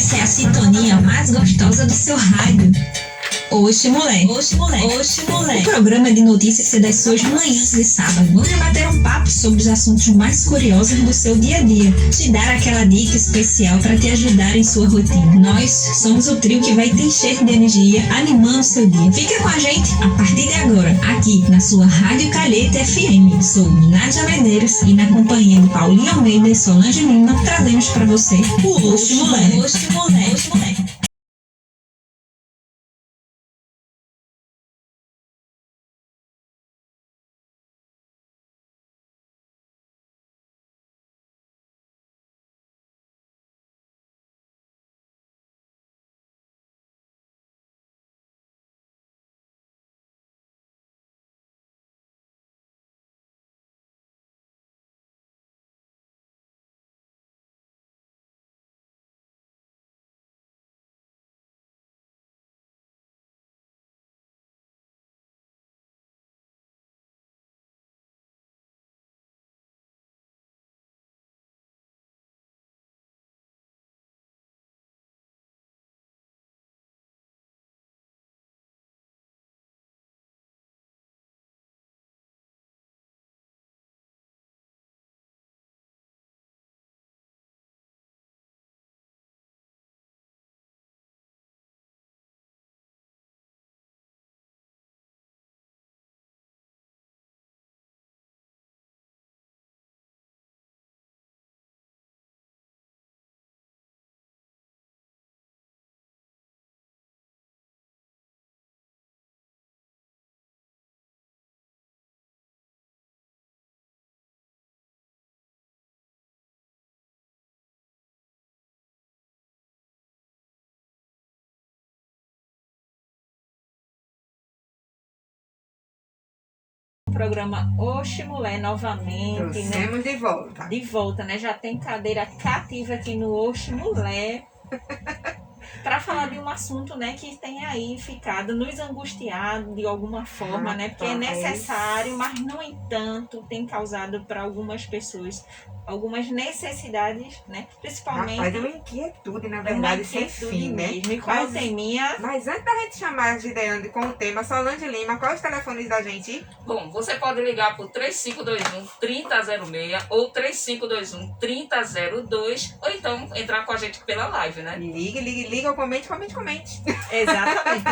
Essa é a sintonia mais gostosa do seu rádio. Oxe, moleque. Oxe, moleque. Oxe, moleque. O programa de notícias das suas manhãs de sábado. Vamos bater um papo sobre os assuntos mais curiosos do seu dia a dia. Te dar aquela dica especial para te ajudar em sua rotina. Nós somos o trio que vai te encher de energia, animando seu dia. Fica com a gente a partir de agora, aqui na sua Rádio Calheta FM. Sou Nádia Medeiros e na companhia de Paulinho Almeida e Solange Lima, trazemos para você o Oxe, moleque. Oxe, moleque. Oxe, moleque. Programa Oxe Mulher novamente, Trouxemos né? de volta. De volta, né? Já tem cadeira cativa aqui no Oxe Mulher para falar de um assunto, né, que tem aí ficado nos angustiado de alguma forma, né? Porque é necessário, mas no entanto tem causado para algumas pessoas algumas necessidades, né? Principalmente. Rapaz, é uma inquietude, na verdade, sem fim, né? Mesmo. E qual é minha? Mas antes da gente chamar a Gideane com o tema, Solange Lima, qual é os telefones da gente? Bom, você pode ligar por 3521-3006 ou 3521-3002 ou então entrar com a gente pela live, né? Liga ou comente. Exatamente.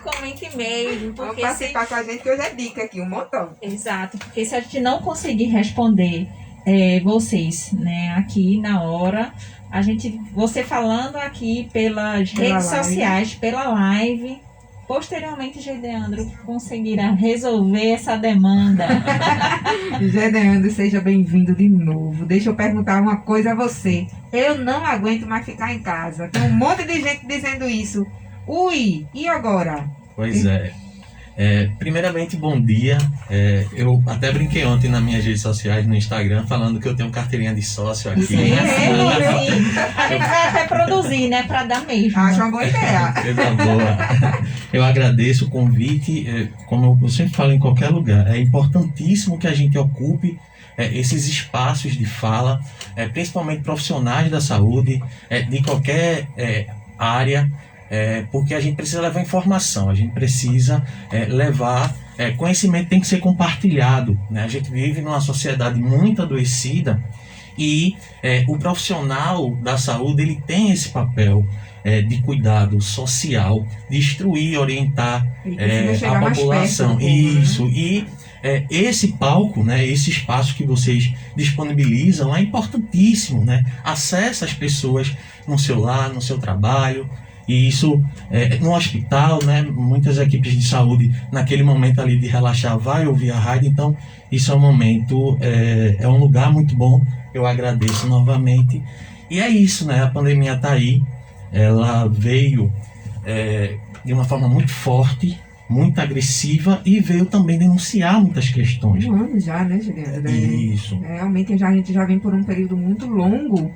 Comente mesmo. Vamos participar com a gente, que hoje é dica aqui, um montão. Exato, porque se a gente não conseguir responder vocês, né, aqui na hora, você falando aqui pelas redes sociais, pela live, posteriormente Gedeandro conseguirá resolver essa demanda. Gedeandro, seja bem-vindo de novo. Deixa eu perguntar uma coisa a você. Eu não aguento mais ficar em casa. Tem um monte de gente dizendo isso. Ui, e agora? Pois é. Primeiramente, bom dia. Eu até brinquei ontem nas minhas redes sociais, no Instagram, falando que eu tenho carteirinha de sócio aqui. Sim. A gente vai até produzir, né, para dar mesmo. Acho uma boa ideia. Coisa boa. Eu agradeço o convite. Como eu sempre falo em qualquer lugar, é importantíssimo que a gente ocupe esses espaços de fala, principalmente profissionais da saúde, de qualquer área, porque a gente precisa levar informação, a gente precisa levar conhecimento, tem que ser compartilhado, né? A gente vive numa sociedade muito adoecida e o profissional da saúde ele tem esse papel de cuidado social, de instruir, orientar a população. Perto, isso, né? E esse palco, né, esse espaço que vocês disponibilizam é importantíssimo, né? Acessa as pessoas no seu lar, no seu trabalho. E isso, no hospital, né, muitas equipes de saúde, naquele momento ali de relaxar, vai ouvir a rádio. Então, isso é um momento, é um lugar muito bom. Eu agradeço novamente. E é isso, né? A pandemia está aí. Ela veio de uma forma muito forte, muito agressiva e veio também denunciar muitas questões. Um ano já, né, Juliana? Isso. Realmente, a gente já vem por um período muito longo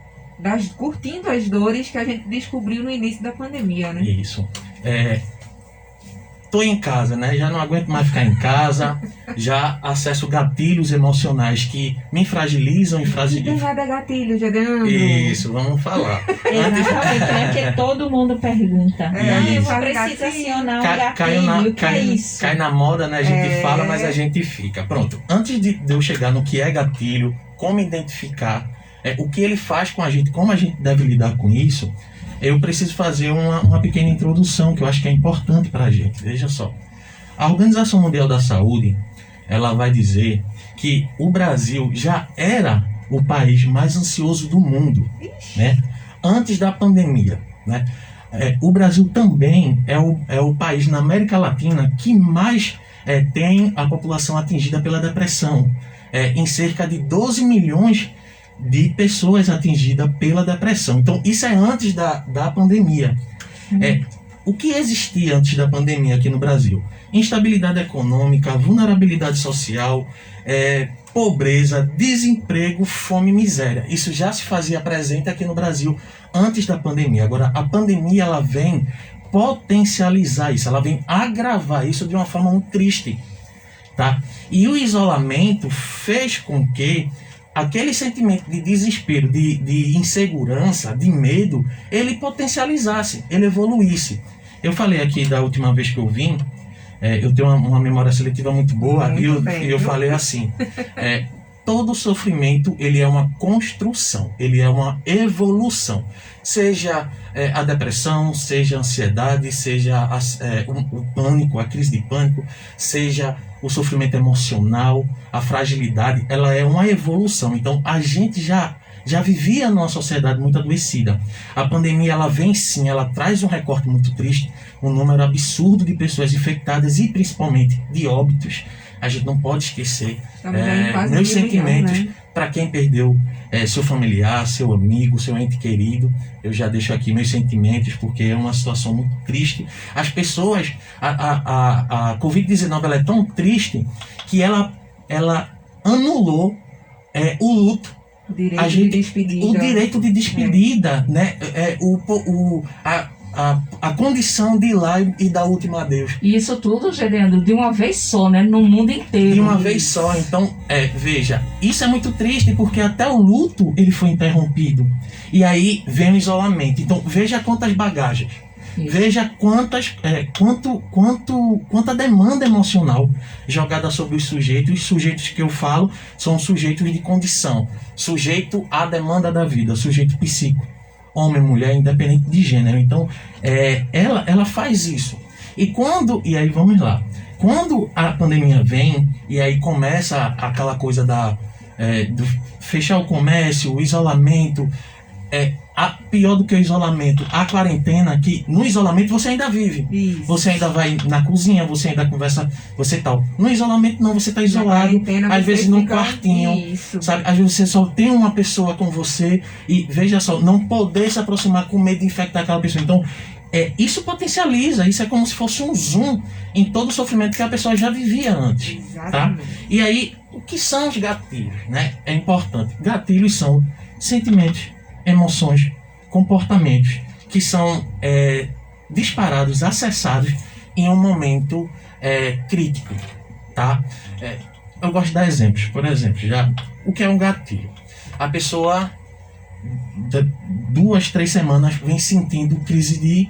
curtindo as dores que a gente descobriu no início da pandemia, né? Isso. tô em casa, né? Já não aguento mais ficar em casa, já acesso gatilhos emocionais que me fragilizam e Tem fragilizam. nada gatilho, Gedeano. Isso, vamos falar. Exatamente, né? Porque todo mundo pergunta. É, Eu fala preciso gatilho. acionar um Caiu gatilho, que é isso? cai na moda, né? A gente É. fala, mas a gente fica. Pronto. Antes de eu chegar no que é gatilho, como identificar, o que ele faz com a gente, como a gente deve lidar com isso, eu preciso fazer uma pequena introdução que eu acho que é importante para a gente. Veja só. A Organização Mundial da Saúde, ela vai dizer que o Brasil já era o país mais ansioso do mundo, né? Antes da pandemia, né? O Brasil também é o país na América Latina que mais tem a população atingida pela depressão. Em cerca de 12 milhões de pessoas atingidas pela depressão. Então, isso é antes da pandemia. O que existia antes da pandemia aqui no Brasil? Instabilidade econômica, vulnerabilidade social, pobreza, desemprego, fome e miséria. Isso já se fazia presente aqui no Brasil antes da pandemia. Agora, a pandemia ela vem potencializar isso, ela vem agravar isso de uma forma muito triste. Tá? E o isolamento fez com que aquele sentimento de desespero, de insegurança, de medo, ele potencializasse, ele evoluísse. Eu falei aqui da última vez que eu vim, eu tenho uma memória seletiva muito boa, Muito e eu falei assim, todo sofrimento ele é uma construção, ele é uma evolução. Seja a depressão, seja a ansiedade, seja o pânico, a crise de pânico, seja o sofrimento emocional, a fragilidade, ela é uma evolução. Então, a gente já vivia numa sociedade muito adoecida. A pandemia, ela vem sim, ela traz um recorte muito triste, um número absurdo de pessoas infectadas e principalmente de óbitos. A gente não pode esquecer meus sentimentos para quem perdeu seu familiar, seu amigo, seu ente querido. Eu já deixo aqui meus sentimentos porque é uma situação muito triste. As pessoas, a Covid-19 ela é tão triste que ela anulou o luto. O direito de despedida. Né? A condição de ir lá e dar último adeus. E isso tudo, Gedeandro, de uma vez só, né? No mundo inteiro. De uma vez só. Então, veja, isso é muito triste porque até o luto ele foi interrompido. E aí vem o isolamento. Então, veja quantas bagagens. Isso. Veja quanta demanda emocional jogada sobre os sujeitos. Os sujeitos que eu falo são sujeitos de condição. Sujeito à demanda da vida, sujeito psíquico. Homem, mulher, independente de gênero. Então, ela faz isso. E aí vamos lá. Quando a pandemia vem, e aí começa aquela coisa do fechar o comércio, o isolamento, pior do que o isolamento, a quarentena, que no isolamento você ainda vive. Isso. Você ainda vai na cozinha, você ainda conversa, você tal. No isolamento não, você está isolado, às vezes num quartinho, Isso. sabe? Às vezes você só tem uma pessoa com você e veja só, não poder se aproximar com medo de infectar aquela pessoa. Então, isso potencializa, isso é como se fosse um zoom em todo o sofrimento que a pessoa já vivia antes. Tá? Exatamente. E aí, o que são os gatilhos? Né? É importante. Gatilhos são sentimentos, emoções, comportamentos que são disparados, acessados em um momento crítico. Tá? Eu gosto de dar exemplos. Por exemplo, o que é um gatilho? A pessoa, 2, 3 semanas, vem sentindo crise de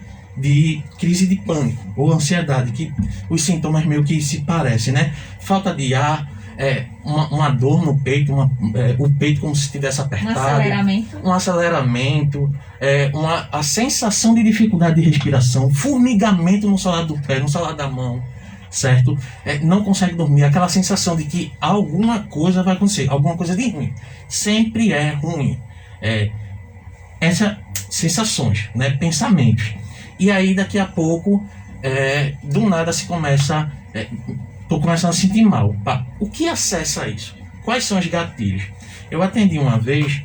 pânico ou ansiedade, que os sintomas meio que se parecem, né? Falta de ar, uma dor no peito, o peito como se estivesse apertado, um aceleramento, a sensação de dificuldade de respiração, formigamento no solar do pé, no solar da mão, certo? Não consegue dormir, aquela sensação de que alguma coisa vai acontecer, alguma coisa de ruim, sempre é ruim. Essas sensações, né? Pensamentos. E aí daqui a pouco, do nada se começa, estou começando a sentir mal. O que acessa isso? Quais são os gatilhos? Eu atendi uma vez,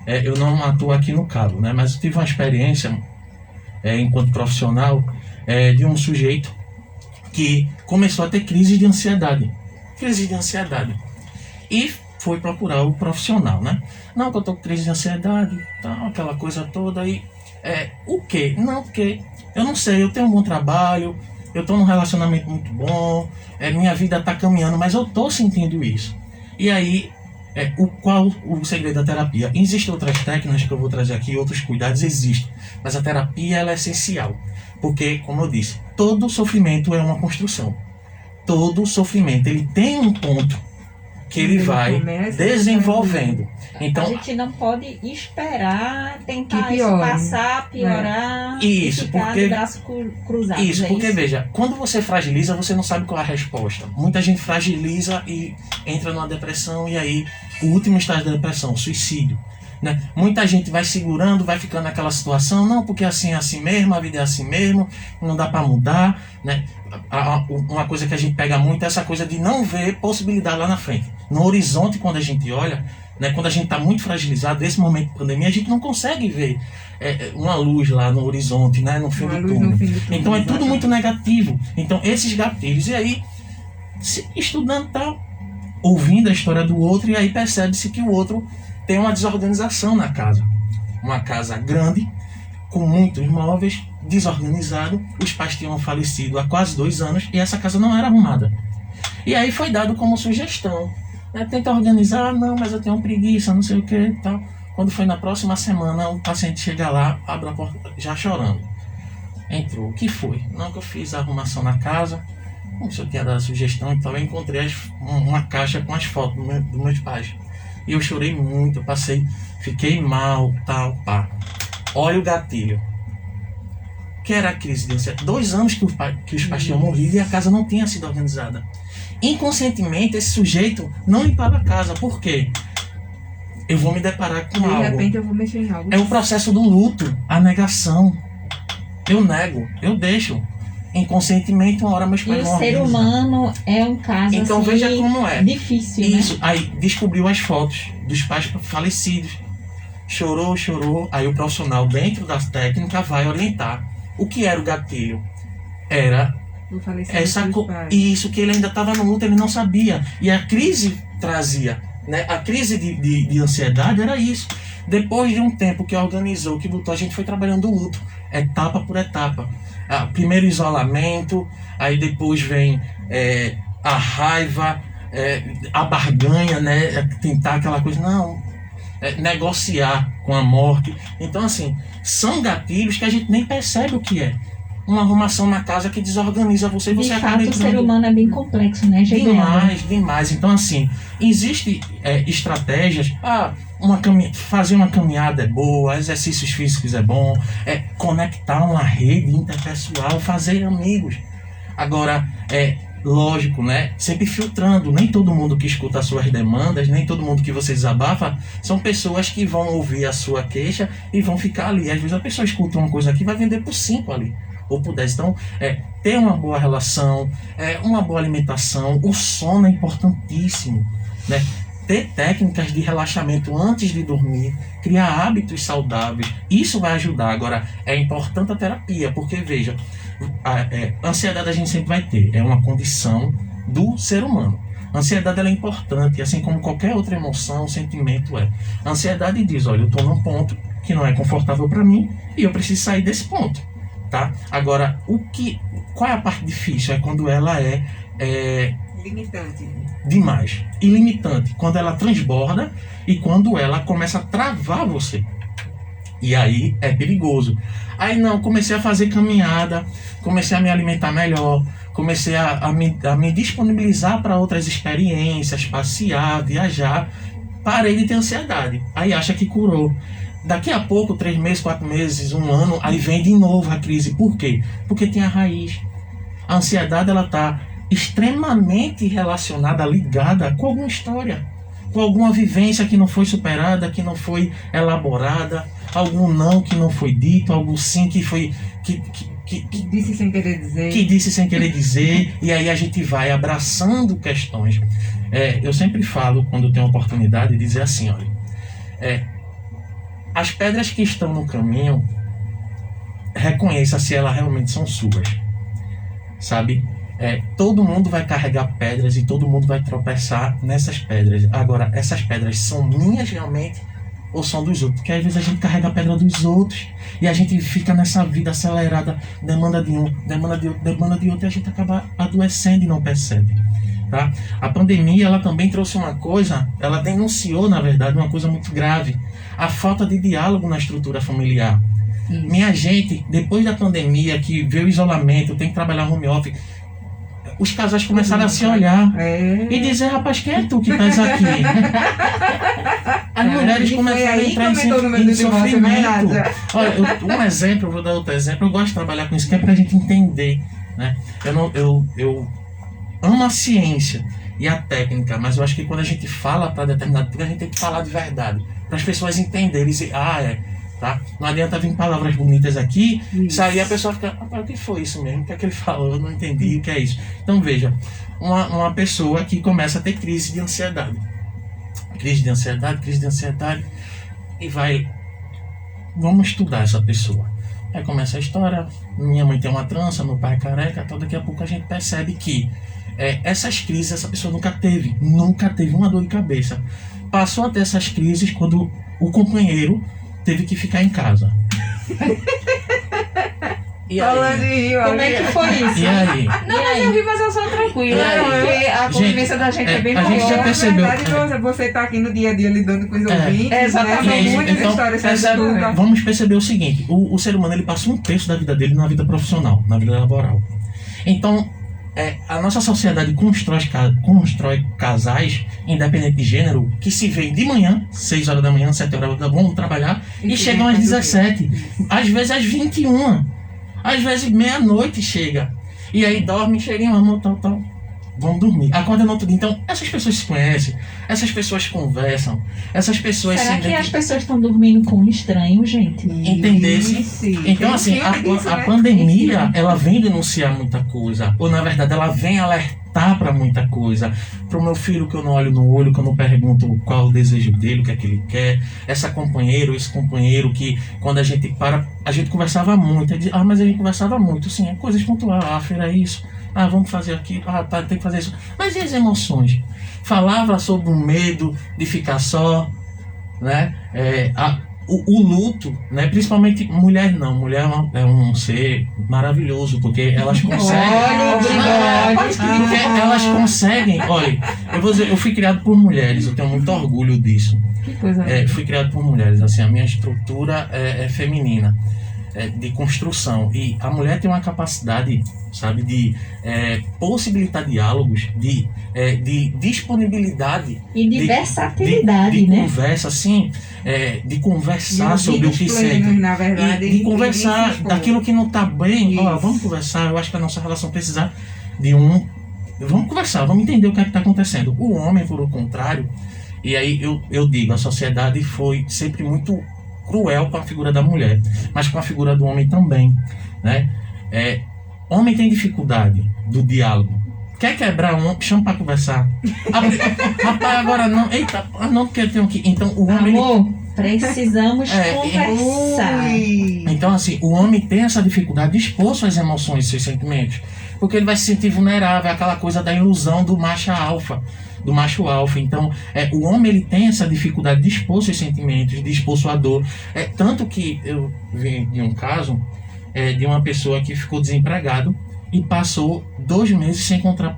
eu não atuo aqui no Cabo, né? Mas eu tive uma experiência, enquanto profissional, de um sujeito que começou a ter crise de ansiedade. E foi procurar o profissional, né? Não, que eu tô com crise de ansiedade, tal, aquela coisa toda aí. O quê? Não, porque eu não sei, eu tenho um bom trabalho, eu tô num relacionamento muito bom, minha vida tá caminhando, mas eu tô sentindo isso. E aí, qual o segredo da terapia? Existem outras técnicas que eu vou trazer aqui, outros cuidados existem, mas a terapia ela é essencial, porque, como eu disse, todo sofrimento é uma construção. Todo sofrimento, ele tem um ponto que ele vai desenvolvendo. Então, a gente não pode esperar, tentar que isso piore. passar, piorar Isso, e ficar porque- de braços cruzados. isso, é porque isso? veja, quando você fragiliza, você não sabe qual é a resposta. Muita gente fragiliza e entra numa depressão, e aí o último estágio da depressão, suicídio. Né? Muita gente vai segurando, vai ficando naquela situação, não, porque assim é assim mesmo, a vida é assim mesmo, não dá para mudar. Né? Uma coisa que a gente pega muito é essa coisa de não ver possibilidade lá na frente. No horizonte, quando a gente olha, né, quando a gente está muito fragilizado, nesse momento de pandemia, a gente não consegue ver uma luz lá no horizonte, né, no fim Uma do luz túnel. no fim do túnel, Então é tudo exatamente. muito negativo. Então esses gatilhos, e aí estudando tal, ouvindo a história do outro, e aí percebe-se que o outro tem uma desorganização na casa. Uma casa grande, com muitos móveis, desorganizado. Os pais tinham falecido há quase 2 anos e essa casa não era arrumada. E aí foi dado como sugestão. Tenta organizar, não, mas eu tenho preguiça, não sei o que e tal. Quando foi na próxima semana, o paciente chega lá, abre a porta, já chorando. Entrou, o que foi? Não, que eu fiz a arrumação na casa, como se eu tinha dado a sugestão, então eu encontrei uma caixa com as fotos dos meus pais. E eu chorei muito, eu passei, fiquei mal, tal, pá. Olha o gatilho. Que era a crise de ansiedade. 2 anos que os pais tinham morrido e a casa não tinha sido organizada. Inconscientemente, esse sujeito não limpava a casa. Por quê? Eu vou me deparar com De algo. repente eu vou mexer em algo. É o processo do luto, a negação. Eu nego, eu deixo. Inconscientemente, uma hora meus E pais o vão ser organizar. humano é um caso Então assim, veja como é. difícil, Isso, aí descobriu as fotos dos pais falecidos. Chorou, aí o profissional dentro da técnica vai orientar. O que era o gatilho? Era Do falecimento essa dos pais. isso, que ele ainda estava no luto, ele não sabia. E a crise trazia, né? A crise de ansiedade era isso. Depois de um tempo que organizou, que lutou, a gente foi trabalhando o luto, etapa por etapa. Primeiro isolamento, aí depois vem a raiva, a barganha, né? Tentar aquela coisa, não, negociar com a morte. Então, assim, são gatilhos que a gente nem percebe o que é. Uma arrumação na casa que desorganiza você e De você acaba fato, o ser entrando. humano é bem complexo, né, Gedeão? Demais. Então, assim, existem estratégias. Fazer uma caminhada é boa, exercícios físicos é bom, conectar uma rede interpessoal, fazer amigos. Agora, lógico, né? Sempre filtrando. Nem todo mundo que escuta as suas demandas, nem todo mundo que você desabafa, são pessoas que vão ouvir a sua queixa e vão ficar ali. Às vezes a pessoa escuta uma coisa aqui e vai vender por 5 ali, ou por 10. Então, ter uma boa relação, uma boa alimentação, o sono é importantíssimo, né? Ter técnicas de relaxamento antes de dormir, criar hábitos saudáveis, isso vai ajudar. Agora, é importante a terapia, porque, veja, a ansiedade a gente sempre vai ter, é uma condição do ser humano. A ansiedade ela é importante, assim como qualquer outra emoção, sentimento é. A ansiedade diz, olha, eu estou num ponto que não é confortável para mim e eu preciso sair desse ponto, tá? Agora, qual é a parte difícil? É quando ela é Limitante. demais, ilimitante, quando ela transborda e quando ela começa a travar você. E aí é perigoso. Aí não, comecei a fazer caminhada, comecei a me alimentar melhor, comecei a me disponibilizar para outras experiências, passear, viajar, parei de ter ansiedade. Aí acha que curou. Daqui a pouco, 3 meses, 4 meses, 1 ano, aí vem de novo a crise. Por quê? Porque tem a raiz. A ansiedade ela está extremamente relacionada, ligada com alguma história, com alguma vivência que não foi superada, que não foi elaborada, algum não que não foi dito, algo sim que foi que Disse sem querer dizer. que disse sem querer dizer, e aí a gente vai abraçando questões. Eu sempre falo, quando tenho oportunidade, de dizer assim, olha, as pedras que estão no caminho, reconheça se elas realmente são suas, sabe? Todo mundo vai carregar pedras e todo mundo vai tropeçar nessas pedras. Agora, essas pedras são minhas realmente ou são dos outros? Porque às vezes a gente carrega a pedra dos outros e a gente fica nessa vida acelerada, demanda de um, demanda de outro, demanda de outro, e a gente acaba adoecendo e não percebe. Tá? A pandemia, ela também trouxe uma coisa, ela denunciou, na verdade, uma coisa muito grave: a falta de diálogo na estrutura familiar. Minha gente, depois da pandemia, que veio o isolamento, tem que trabalhar home office, os casais começaram a se olhar e dizer: rapaz, quem é tu que estás aqui? As mulheres começaram a entrar em sofrimento. Olha, um exemplo, eu vou dar outro exemplo. Eu gosto de trabalhar com isso, que é pra gente entender, né? Eu amo a ciência e a técnica, mas eu acho que quando a gente fala para determinado tipo, a gente tem que falar de verdade, para as pessoas entenderem, dizer, tá? Não adianta vir palavras bonitas aqui, sair a pessoa fica, o que foi isso mesmo? O que é que ele falou? Eu não entendi o que é isso. Então veja, uma pessoa que começa a ter crise de ansiedade, e vamos estudar essa pessoa. Aí começa a história: minha mãe tem uma trança, meu pai é careca, então daqui a pouco a gente percebe que essas crises essa pessoa nunca teve uma dor de cabeça. Passou a ter essas crises quando o companheiro teve que ficar em casa. E aí? Como é que foi isso? E aí? Não, mas eu ri, mas eu sou tranquila. Porque a convivência da gente é bem a gente já boa. percebeu. Na verdade, você tá aqui no dia a dia lidando com os ouvintes, exatamente. né? São muitas Então, histórias que você escuta. vamos perceber o seguinte: o ser humano, ele passa um terço da vida dele na vida profissional, na vida laboral. Então, a nossa sociedade constrói casais, independente de gênero, que se veem de manhã, 6 horas da manhã, 7 horas da manhã, vão trabalhar e chegam às 17, às vezes às 21, às vezes meia-noite chega. E aí dorme, cheirinho, amor, tal. Vão dormir. Acorda no outro dia. Então, essas pessoas se conhecem, essas pessoas conversam, essas pessoas Será se que as pessoas estão dormindo com um estranho, gente? entendesse. Então, assim, a pandemia, ela vem denunciar muita coisa, ou na verdade ela vem alertar para muita coisa. Pro meu filho, que eu não olho no olho, que eu não pergunto qual é o desejo dele, o que é que ele quer. Esse companheiro que quando a gente conversava muito. Mas a gente conversava muito, sim, coisas pontuais, era isso. Vamos fazer aquilo, tem que fazer isso. Mas e as emoções? Falava sobre o medo de ficar só, né? O luto, né? Principalmente mulher não. Mulher é um ser maravilhoso, porque elas conseguem. Porque elas conseguem. Olha, eu vou dizer, eu fui criado por mulheres, eu tenho muito orgulho disso. Que coisa. Fui criado por mulheres, assim, a minha estrutura é feminina. De construção, e a mulher tem uma capacidade, sabe, de possibilitar diálogos, de disponibilidade E de versatilidade, de né? conversa, assim, de conversar sobre o que sente, na verdade, e de conversar daquilo que não está bem. Vamos conversar. Eu acho que a nossa relação precisa de vamos conversar, vamos entender o que é que está acontecendo. O homem, por o contrário, e aí eu digo, a sociedade foi sempre muito cruel com a figura da mulher, mas com a figura do homem também, né? Homem tem dificuldade do diálogo. Quer quebrar um, chama para conversar. Rapaz, agora não. Eita, não, porque eu tenho que. Então o homem. Amor, precisamos conversar. Então, assim, o homem tem essa dificuldade de expor suas emoções, seus sentimentos, porque ele vai se sentir vulnerável, aquela coisa da ilusão do macho alfa. Então, o homem, ele tem essa dificuldade de expor seus sentimentos, de expor sua dor. Tanto que eu vi de um caso de uma pessoa que ficou desempregado e passou 2 meses sem contar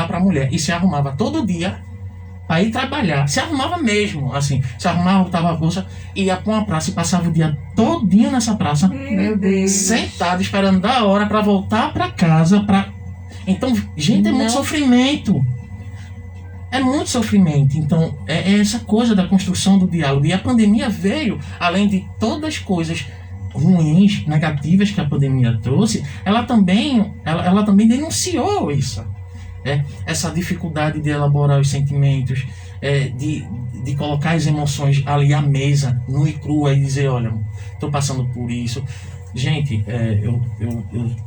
para a mulher, e se arrumava todo dia para ir trabalhar. Se arrumava mesmo, assim, se arrumava, botava a bolsa, ia para uma praça e passava o dia todinho nessa praça, Meu Deus. sentado, esperando da hora para voltar para casa. Então, gente, é muito sofrimento. É muito sofrimento. Então, é essa coisa da construção do diálogo. E a pandemia veio, além de todas as coisas ruins, negativas que a pandemia trouxe, ela também denunciou isso. Essa dificuldade de elaborar os sentimentos, de colocar as emoções ali à mesa, nua e crua, e dizer: olha, estou passando por isso. Gente,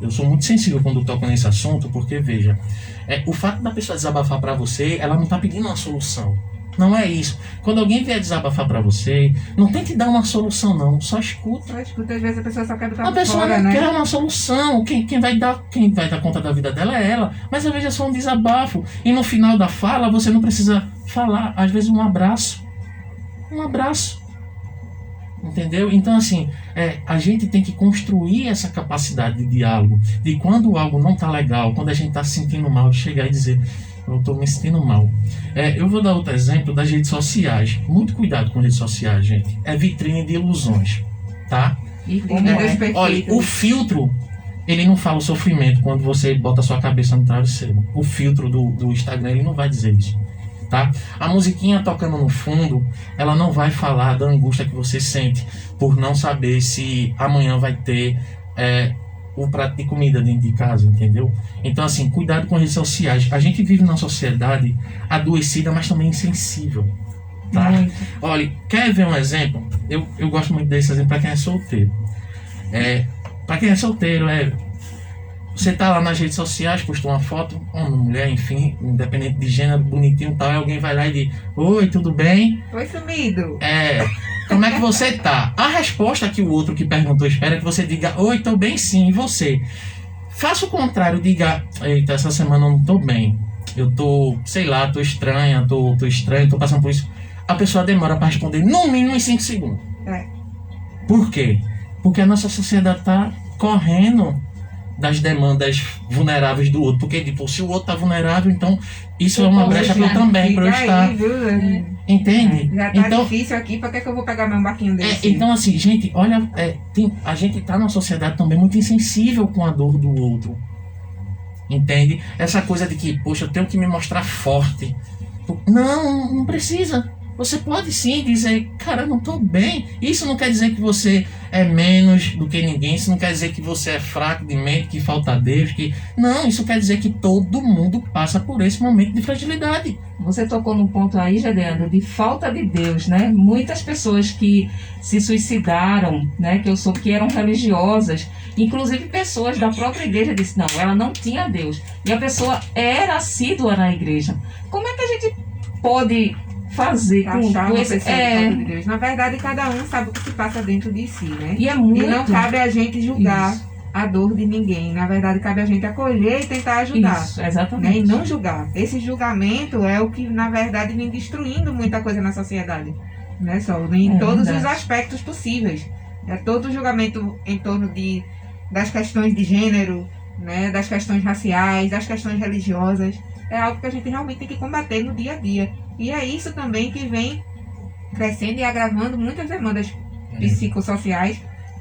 eu sou muito sensível quando toco nesse assunto, porque, veja, o fato da pessoa desabafar para você, ela não está pedindo uma solução. Não é isso. Quando alguém vier desabafar para você, não tente dar uma solução, não. Só escuta. Às vezes a pessoa só quer botar A pessoa fora, não né? quer uma solução. Quem vai dar conta da vida dela é ela. Mas às vezes é só um desabafo. E no final da fala, você não precisa falar. Às vezes um abraço. Entendeu? Então, assim, a gente tem que construir essa capacidade de diálogo. De quando algo não tá legal, quando a gente tá se sentindo mal, chegar e dizer, eu tô me sentindo mal. Eu vou dar outro exemplo das redes sociais. Muito cuidado com redes sociais, gente. É vitrine de ilusões, tá? E como Olha, o filtro, ele não fala o sofrimento quando você bota a sua cabeça no travesseiro. O filtro do Instagram, ele não vai dizer isso. Tá? A musiquinha tocando no fundo, ela não vai falar da angústia que você sente por não saber se amanhã vai ter o prato de comida dentro de casa, entendeu? Então, assim, cuidado com redes sociais. A gente vive numa sociedade adoecida, mas também insensível, tá? Olha, quer ver um exemplo? Eu gosto muito desse exemplo para quem é solteiro. Para quem é solteiro, você tá lá nas redes sociais, postou uma foto, homem, mulher, enfim, independente de gênero, bonitinho e tal, e alguém vai lá e diz, oi, tudo bem? Oi, sumido. Como é que você tá? A resposta que o outro que perguntou espera é que você diga, oi, tô bem sim, e você? Faça o contrário, diga, eita, essa semana eu não tô bem, eu tô, sei lá, tô estranha, tô estranho, tô passando por isso. A pessoa demora para responder, no mínimo em 5 segundos. Por quê? Porque a nossa sociedade tá correndo das demandas vulneráveis do outro. Porque, tipo, se o outro tá vulnerável, então isso é uma brecha para eu também, para eu estar. Entende? Já tá difícil aqui, para que eu vou pegar meu barquinho desse? Então, assim, gente, olha, a gente tá numa sociedade também muito insensível com a dor do outro. Entende? Essa coisa de que, poxa, eu tenho que me mostrar forte. Não precisa. Você pode sim dizer, cara, não tô bem. Isso não quer dizer que você é menos do que ninguém. Isso não quer dizer que você é fraco de mente, que falta Deus. Não, isso quer dizer que todo mundo passa por esse momento de fragilidade. Você tocou no ponto aí, Gedeandro, de falta de Deus, né? Muitas pessoas que se suicidaram, né? Que eram religiosas, inclusive pessoas da própria igreja disse, não, ela não tinha Deus. E a pessoa era assídua na igreja. Como é que a gente pode fazer com esse... de Deus. Na verdade, cada um sabe o que se passa dentro de si, né? E não cabe a gente julgar a dor de ninguém. Na verdade, cabe a gente acolher e tentar ajudar. Isso, exatamente. Né? E não julgar. Esse julgamento é o que, na verdade, vem destruindo muita coisa na sociedade. Né, Sol? Em todos os aspectos possíveis. Todo o julgamento em torno das questões de gênero, né? Das questões raciais, das questões religiosas. É algo que a gente realmente tem que combater no dia a dia. E é isso também que vem crescendo e agravando muitas demandas psicossociais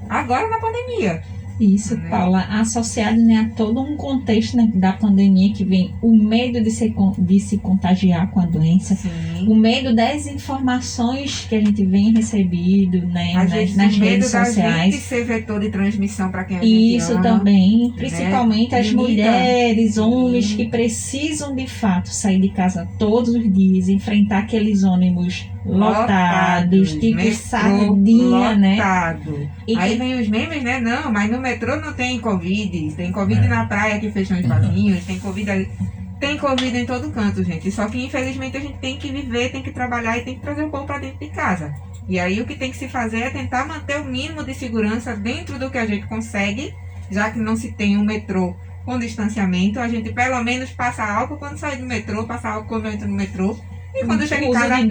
agora na pandemia. Isso, Paula, associado, né, a todo um contexto, né, da pandemia que vem o medo de se contagiar com a doença, Sim. o medo das informações que a gente vem recebido, né, nas redes sociais. O medo da gente ser vetor de transmissão para quem a gente Isso ama, também, principalmente né? as mulheres, homens que precisam de fato sair de casa todos os dias, enfrentar aqueles ônibus lotados, tipo sardinha, né? Aí vem os memes, né? Não, mas no metrô não tem Covid. Tem Covid na praia que fecham os vasinhos, tem Covid ali. Tem Covid em todo canto, gente. Só que infelizmente a gente tem que viver, tem que trabalhar e tem que trazer o pão para dentro de casa. E aí o que tem que se fazer é tentar manter o mínimo de segurança dentro do que a gente consegue, já que não se tem um metrô com distanciamento. A gente pelo menos passa álcool quando sai do metrô, passa álcool quando entra no metrô. E quando chega em casa,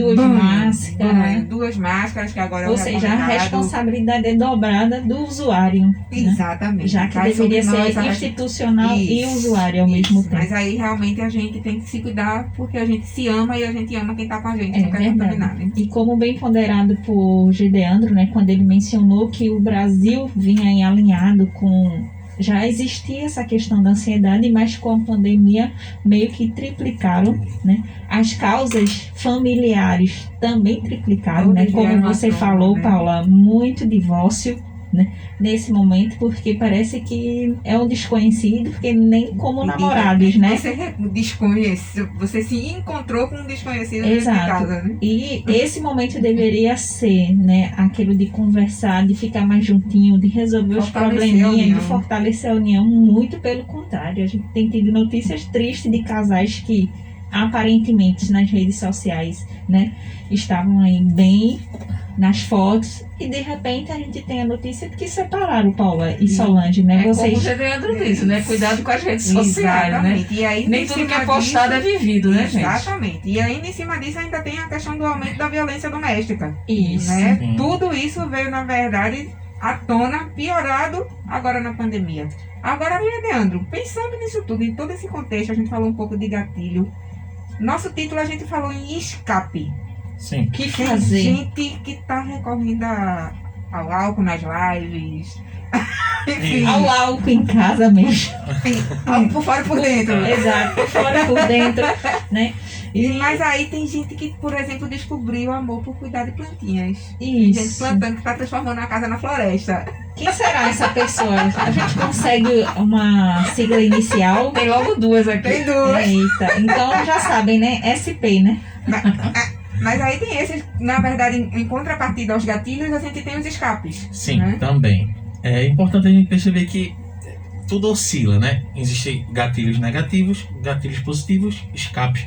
duas máscaras, que agora ou seja, a responsabilidade é dobrada do usuário. Exatamente. Né? Já que deveria ser institucional e usuário ao mesmo tempo. Mas aí realmente a gente tem que se cuidar, porque a gente se ama e a gente ama quem está com a gente. Não quer contaminar, né? E como bem ponderado por Gedeandro, né, quando ele mencionou que o Brasil vinha alinhado com... Já existia essa questão da ansiedade, mas com a pandemia meio que triplicaram, né? As causas familiares também triplicaram, né? Como você falou, Paula, muito divórcio, né? Nesse momento, porque parece que é um desconhecido, porque nem como namorados, né? Você desconhece, você se encontrou com um desconhecido dentro de casa, né? E esse momento deveria ser, né, aquilo de conversar, de ficar mais juntinho, de resolver os probleminhas, de fortalecer a união. Muito pelo contrário, a gente tem tido notícias tristes de casais que aparentemente nas redes sociais, né, estavam aí bem nas fotos, e de repente a gente tem a notícia de que separaram Paula e Solange, né? Como o Vocês Gedeandro disse, né? Cuidado com as redes sociais, né? Exatamente. E aí, Nem em tudo que cima é postado disso- é vivido, né, gente? Exatamente. E ainda em cima disso ainda tem a questão do aumento da violência doméstica. isso. Né? Sim. Tudo isso veio, na verdade, à tona, piorado agora na pandemia. Agora, Leandro, pensando nisso tudo, em todo esse contexto, a gente falou um pouco de gatilho. Nosso título a gente falou em escape. Sim. Que Tem fazer? gente que tá recorrendo ao álcool nas lives. Enfim, Ao álcool em casa mesmo. álcool por fora e por dentro. Exato, por fora e por dentro, né? Mas aí tem gente que, por exemplo, descobriu o amor por cuidar de plantinhas. Gente Isso. plantando que tá transformando a casa na floresta. Quem será essa pessoa? A gente consegue uma sigla inicial? Tem logo duas aqui. Tem duas. Eita, então já sabem, né? SP, né? Mas aí tem esses, na verdade, em contrapartida aos gatilhos, a gente tem os escapes. Sim, Né? também. É importante a gente perceber que tudo oscila, né? Existem gatilhos negativos, gatilhos positivos, escapes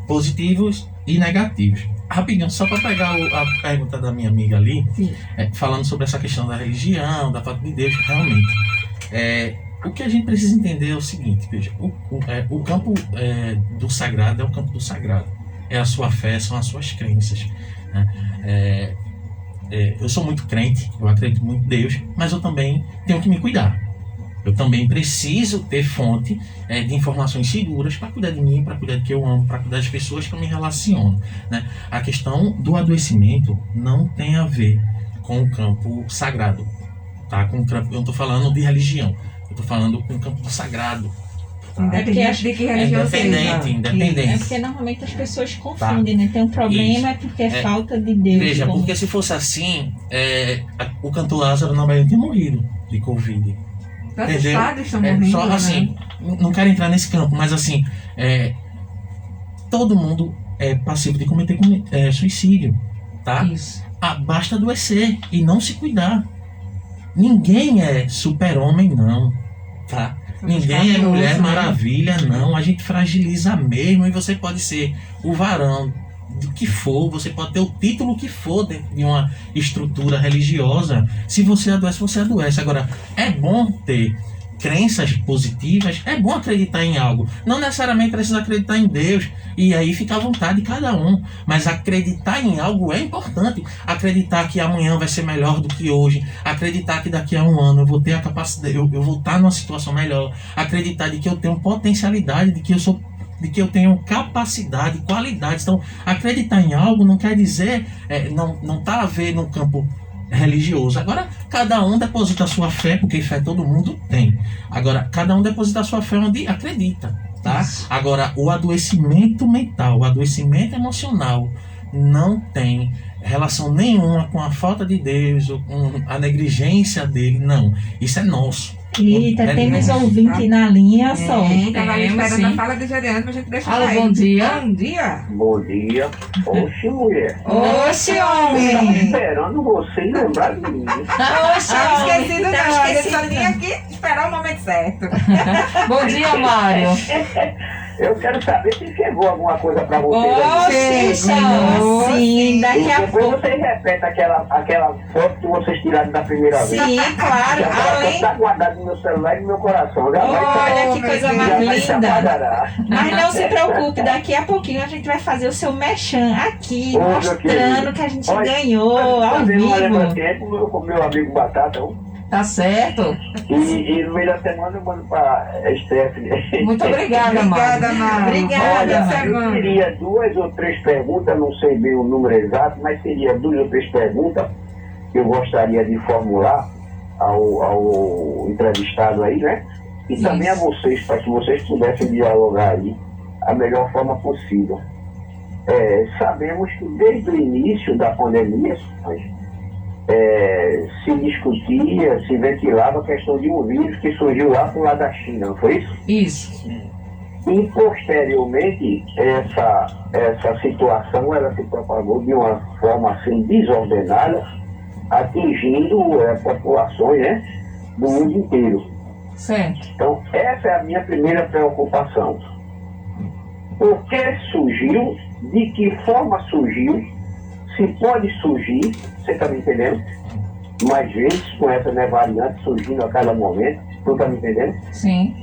positivos e negativos. Rapidinho, só para pegar a pergunta da minha amiga ali, Sim. falando sobre essa questão da religião, da falta de Deus, realmente. O que a gente precisa entender é o seguinte, veja, o campo do sagrado é o campo do sagrado. É a sua fé, são as suas crenças. Né? Eu sou muito crente, eu acredito muito em Deus, mas eu também tenho que me cuidar. Eu também preciso ter fonte de informações seguras para cuidar de mim, para cuidar do que eu amo, para cuidar das pessoas que eu me relaciono. Né? A questão do adoecimento não tem a ver com o campo sagrado. Tá? Com o campo, eu não estou falando de religião, eu estou falando com o campo do sagrado. Tá? Independente de que religião Independente, seja. independente. É porque normalmente as pessoas confundem, né? Tem um problema, é porque é falta de Deus. Veja, como- porque se fosse assim, o cantor Lázaro não vai ter morrido de Covid. Tantos Entendeu? estados estão morrendo, Só assim, não quero entrar nesse campo, mas assim, todo mundo é passivo de cometer suicídio, tá? Isso. Basta adoecer e não se cuidar. Ninguém é super-homem, não, tá? Ninguém é Mulher né? Maravilha, não. A gente fragiliza mesmo e você pode ser o varão do que for, você pode ter o título que for dentro de uma estrutura religiosa. Se você adoece, você adoece. Agora, é bom ter crenças positivas, é bom acreditar em algo. Não necessariamente precisa acreditar em Deus, e aí fica à vontade de cada um. Mas acreditar em algo é importante. Acreditar que amanhã vai ser melhor do que hoje. Acreditar que daqui a um ano eu vou ter a capacidade, eu vou estar numa situação melhor. Acreditar de que eu tenho potencialidade, de que eu tenho capacidade, qualidade. Então, acreditar em algo não quer dizer, não tá a ver no campo religioso. Agora, cada um deposita a sua fé, porque fé todo mundo tem. Agora, cada um deposita a sua fé onde acredita, tá? Agora, o adoecimento mental, o adoecimento emocional não tem relação nenhuma com a falta de Deus ou com a negligência dele, não. Isso é nosso. Eita, temos ouvinte na linha só. Tava ali Temos, esperando a sim. fala do Gedeandro pra gente deixar Alô, aí. bom dia. Bom dia. Bom dia. Oxe, mulher. Oxe, Tava homem. esperando você lembrar de mim. Tava esquecido Tá não. A gente esquecido, só tinha que esperar o momento certo. Bom dia, Mário. Eu quero saber se chegou alguma coisa pra vocês aí. Chegou, sim, daqui a Depois pouco. vocês repetem aquela foto que vocês tiraram da primeira vez. Sim, claro. Além. Está guardado no meu celular e no meu coração. Já Olha que coisa mais já vai se linda. apagará. Mas não se preocupe, daqui a pouquinho a gente vai fazer o seu merchan aqui, Ô, meu mostrando querido. que a gente Olha, ganhou ao Tá vendo uma vivo. lembrancinha com meu amigo Batata. Tá certo. E no meio da semana eu mando pra Stephanie. Muito obrigada, Mário. Obrigada, Mário. Obrigada, Olha, Mário. eu teria 2 ou 3 perguntas, não sei bem o número exato, mas seria 2 ou 3 perguntas que eu gostaria de formular ao entrevistado aí, né? E também a vocês, para que vocês pudessem dialogar aí a melhor forma possível. Sabemos que desde o início da pandemia, se discutia, se ventilava a questão de um vírus que surgiu lá pro lado da China, não foi isso? Isso. E posteriormente essa situação ela se propagou de uma forma assim desordenada, atingindo populações, né, do mundo inteiro. Certo. Então essa é a minha primeira preocupação. Por que surgiu? De que forma surgiu? Se pode surgir, você está me entendendo? Mais vezes com essa variante surgindo a cada momento, tu está me entendendo? Sim.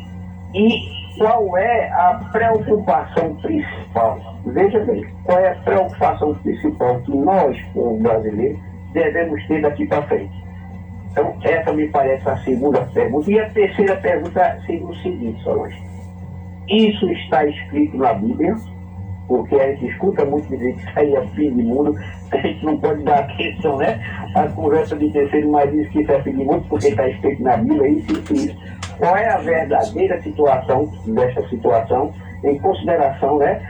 E qual é a preocupação principal? Veja bem, qual é a preocupação principal que nós, como brasileiros, devemos ter daqui para frente? Então, essa me parece a segunda pergunta. E a terceira pergunta seria o seguinte, Solange. Isso está escrito na Bíblia, porque a gente escuta muito dizer que isso aí é fim de mundo, a gente não pode dar atenção, né? A conversa de terceiro, mas diz que isso é fim de mundo, porque está escrito na Bíblia, isso. Qual é a verdadeira situação dessa situação, em consideração, né,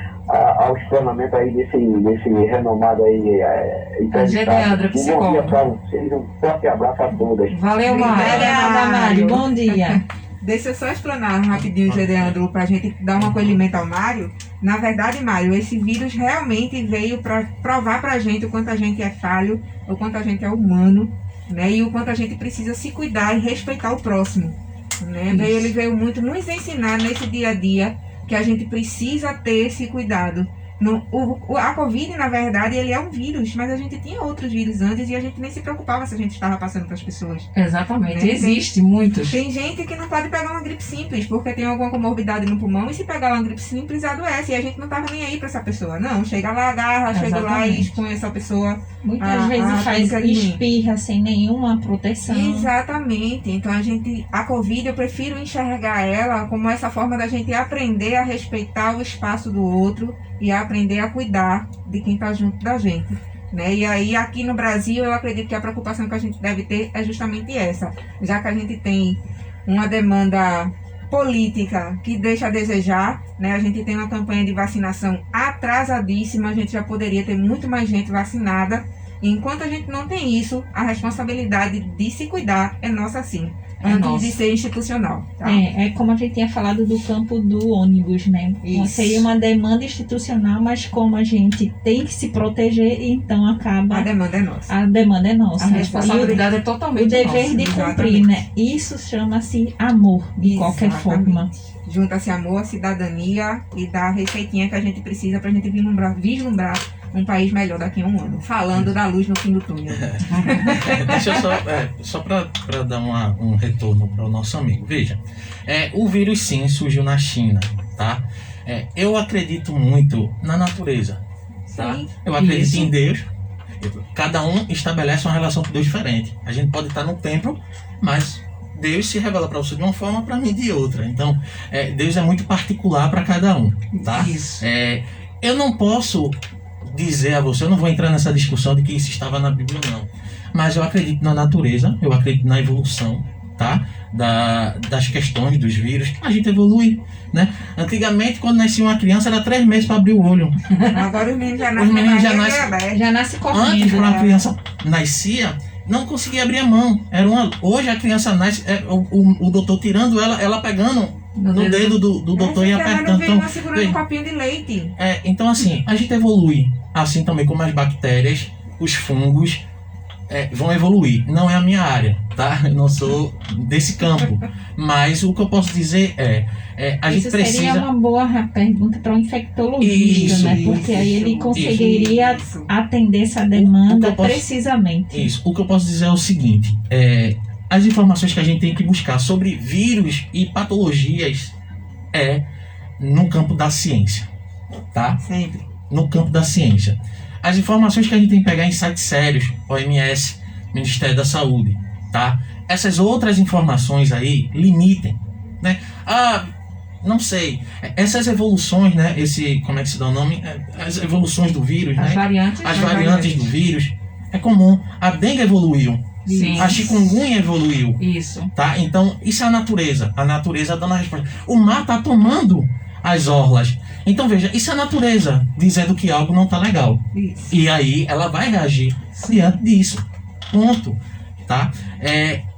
ao explanamento aí desse renomado aí Gedeandro, Um bom dia psicólogo. para vocês, um forte abraço a todas. Valeu, Mário. Obrigada, Mário. Bom dia. Deixa eu só explanar rapidinho, Gedeandro, para a gente dar um acolhimento ao Mário. Na verdade, Mário, esse vírus realmente veio para provar para a gente o quanto a gente é falho, o quanto a gente é humano, né? E o quanto a gente precisa se cuidar e respeitar o próximo, né? Ele veio muito nos ensinar nesse dia a dia que a gente precisa ter esse cuidado. A Covid, na verdade, ele é um vírus, mas a gente tinha outros vírus antes e a gente nem se preocupava se a gente estava passando para as pessoas. Exatamente. Né? Existe muitos. Tem gente que não pode pegar uma gripe simples, porque tem alguma comorbidade no pulmão, e se pegar uma gripe simples, adoece. E a gente não tava nem aí para essa pessoa. Não, chega lá, agarra, chega lá e expõe essa pessoa. Muitas vezes faz espirra sem nenhuma proteção. Exatamente. Então a Covid, eu prefiro enxergar ela como essa forma da gente aprender a respeitar o espaço do outro e a aprender a cuidar de quem está junto da gente, né? E aí aqui no Brasil eu acredito que a preocupação que a gente deve ter é justamente essa, já que a gente tem uma demanda política que deixa a desejar, né? A gente tem uma campanha de vacinação atrasadíssima, a gente já poderia ter muito mais gente vacinada. E enquanto a gente não tem isso, a responsabilidade de se cuidar é nossa sim, antes de ser institucional. Tá? É como a gente tinha falado do campo do ônibus, né? Isso. Seria uma demanda institucional, mas como a gente tem que se proteger, então acaba... A demanda é nossa. A demanda é nossa. A responsabilidade é O totalmente dever nossa. de cumprir, né? Isso chama-se amor, de qualquer Exatamente. forma. Junta-se amor, cidadania e da receitinha que a gente precisa para a gente vislumbrar um país melhor daqui a um ano. Falando da luz no fim do túnel. Deixa eu só para dar um retorno para o nosso amigo. Veja, o vírus sim surgiu na China, tá? Eu acredito muito na natureza, tá? Sim. Eu acredito Isso. em Deus. Cada um estabelece uma relação com Deus diferente. A gente pode estar no templo, mas Deus se revela para você de uma forma, para mim de outra. Então, Deus é muito particular para cada um, tá? Isso. Eu não posso dizer a você, eu não vou entrar nessa discussão de que isso estava na Bíblia, não. Mas eu acredito na natureza, eu acredito na evolução, tá? Das questões dos vírus. A gente evolui, né? Antigamente, quando nascia uma criança, era 3 meses para abrir o olho. Agora os meninos já Os nascem meninos já na nascem- barriga aberta. Já nasce Antes, correndo. quando a criança nascia, não conseguia abrir a mão. Hoje a criança nasce, o doutor tirando ela pegando no dedo do doutor e Essa semana apertando. veio Então, uma segurando um copinho de leite. então, assim, a gente evolui. Assim também como as bactérias, os fungos vão evoluir. Não é a minha área, tá? Eu não sou desse campo. Mas o que eu posso dizer a gente Isso seria precisa... uma boa pergunta para um infectologista, Isso, né? Porque aí ele conseguiria Isso. atender essa O demanda que eu posso- precisamente. Isso. O que eu posso dizer é o seguinte: as informações que a gente tem que buscar sobre vírus e patologias no campo da ciência, tá? Sempre. No campo da ciência. As informações que a gente tem que pegar em sites sérios, OMS, Ministério da Saúde, tá? Essas outras informações aí limitem, né? Não sei. Essas evoluções, né? Como é que se dá o nome? As evoluções do vírus, As né? variantes. As variantes do vírus é comum. A dengue evoluiu, Sim. a chikungunya evoluiu, Isso. tá? Então, isso é a natureza dando a resposta. O mar tá tomando as orlas. Então, veja, isso é a natureza dizendo que algo não tá legal. Isso. E aí ela vai reagir diante disso. Ponto. Tá?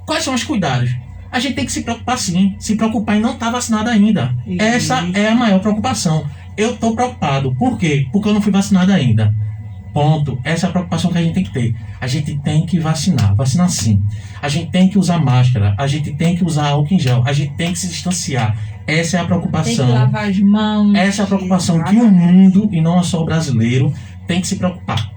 Quais são os cuidados? A gente tem que se preocupar sim. Se preocupar em não estar vacinado ainda. Isso. Essa é a maior preocupação. Eu tô preocupado. Por quê? Porque eu não fui vacinado ainda. Ponto. Essa é a preocupação que a gente tem que ter. A gente tem que vacinar sim. A gente tem que usar máscara, a gente tem que usar álcool em gel, a gente tem que se distanciar. Essa é a preocupação. Tem que lavar as mãos. Essa é a preocupação que o mundo, e não só o brasileiro, tem que se preocupar.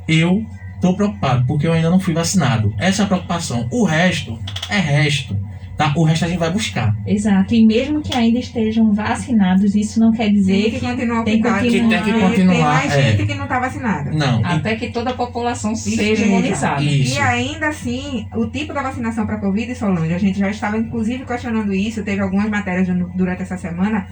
Eu estou preocupado porque eu ainda não fui vacinado. Essa é a preocupação. O resto é resto. Tá? O resto a gente vai buscar. Exato. E mesmo que ainda estejam vacinados, isso não quer dizer Tem que continuar tem que cuidado. continuar. Tem que continuar, Tem mais é. gente que não está vacinada. Não. Até que toda a população seja Esteja. imunizada. Isso. E ainda assim, o tipo da vacinação para Covid, Solange, a gente já estava inclusive questionando isso, teve algumas matérias durante essa semana.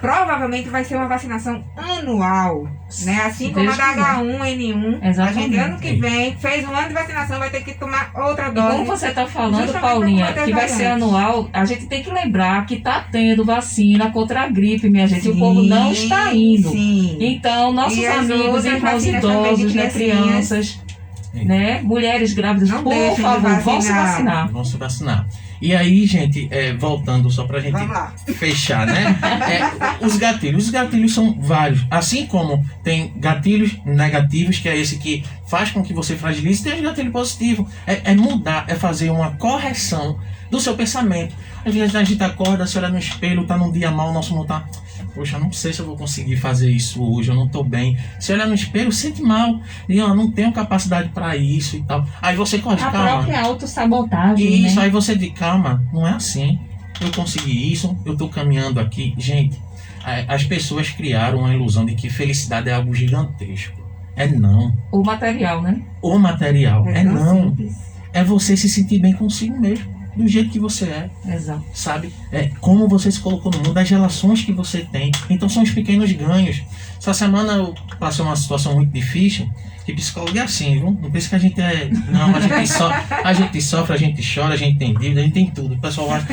Provavelmente vai ser uma vacinação anual, né? Assim Se como a Deus da quiser. H1N1. A Exatamente. gente, ano que vem, fez um ano de vacinação, vai ter que tomar outra E dose. como você está falando, Justamente Paulinha, pra combater que vai ser variantes. anual, a gente tem que lembrar que está tendo vacina contra a gripe, minha gente. E o Sim, povo não está indo. Sim. Então, nossos E as amigos, outras irmãos vacinas também de idosos, né, criancinhas. crianças, né, mulheres grávidas, Não por deixem de favor, vão se vacinar. vacinar. Vamos se vacinar. E aí, gente, voltando só pra gente Vamos lá. fechar, né? Os gatilhos. Os gatilhos são vários. Assim como tem gatilhos negativos, que é esse que faz com que você fragilize, tem os gatilhos positivos. É mudar, é fazer uma correção do seu pensamento. Às vezes a gente acorda, se olha no espelho, tá num dia mal, o nosso mundo tá... Poxa, não sei se eu vou conseguir fazer isso hoje, eu não tô bem. Se olha no espelho, sente mal. E eu não tenho capacidade para isso e tal. Aí você corre, A calma. própria autossabotagem, Isso, né? aí você diz, calma, não é assim. Eu consegui isso, eu tô caminhando aqui. Gente, as pessoas criaram uma ilusão de que felicidade é algo gigantesco. É não. O material, né? O material é tão não. simples. É você se sentir bem consigo mesmo. Do jeito que você é, Exato. sabe? É como você se colocou no mundo, as relações que você tem. Então são os pequenos ganhos. Essa semana eu passei uma situação muito difícil. Que psicólogo é assim, viu? Não pensa que a gente é. Não, a gente sofre, a gente chora, a gente tem dívida, a gente tem tudo. O pessoal acha,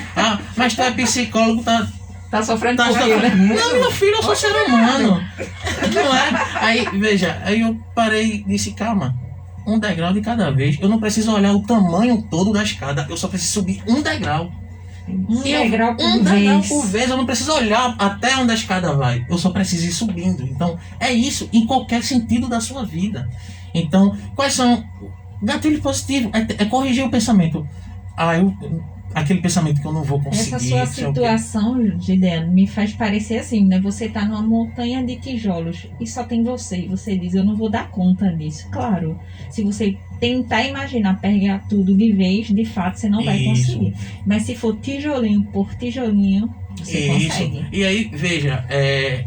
mas tu é psicólogo, Tá sofrendo tá por quê, né? Não, meu filho, eu sou ser humano. Não é? Aí, veja, aí eu parei e disse, calma, um degrau de cada vez. Eu não preciso olhar o tamanho todo da escada, eu só preciso subir um degrau. Um degrau por degrau vez. por vez, eu não preciso olhar até onde a escada vai. Eu só preciso ir subindo. Então, é isso, em qualquer sentido da sua vida. Então, quais são gatilhos positivos? É corrigir o pensamento. Aquele pensamento que eu não vou conseguir. Essa sua sei o quê. situação, Gideano, me faz parecer assim, né? Você tá numa montanha de tijolos e só tem você. E você diz, eu não vou dar conta disso. Claro, se você tentar imaginar, pegar tudo de vez, de fato, você não vai Isso. conseguir. Mas se for tijolinho por tijolinho, você consegue. E aí, veja, é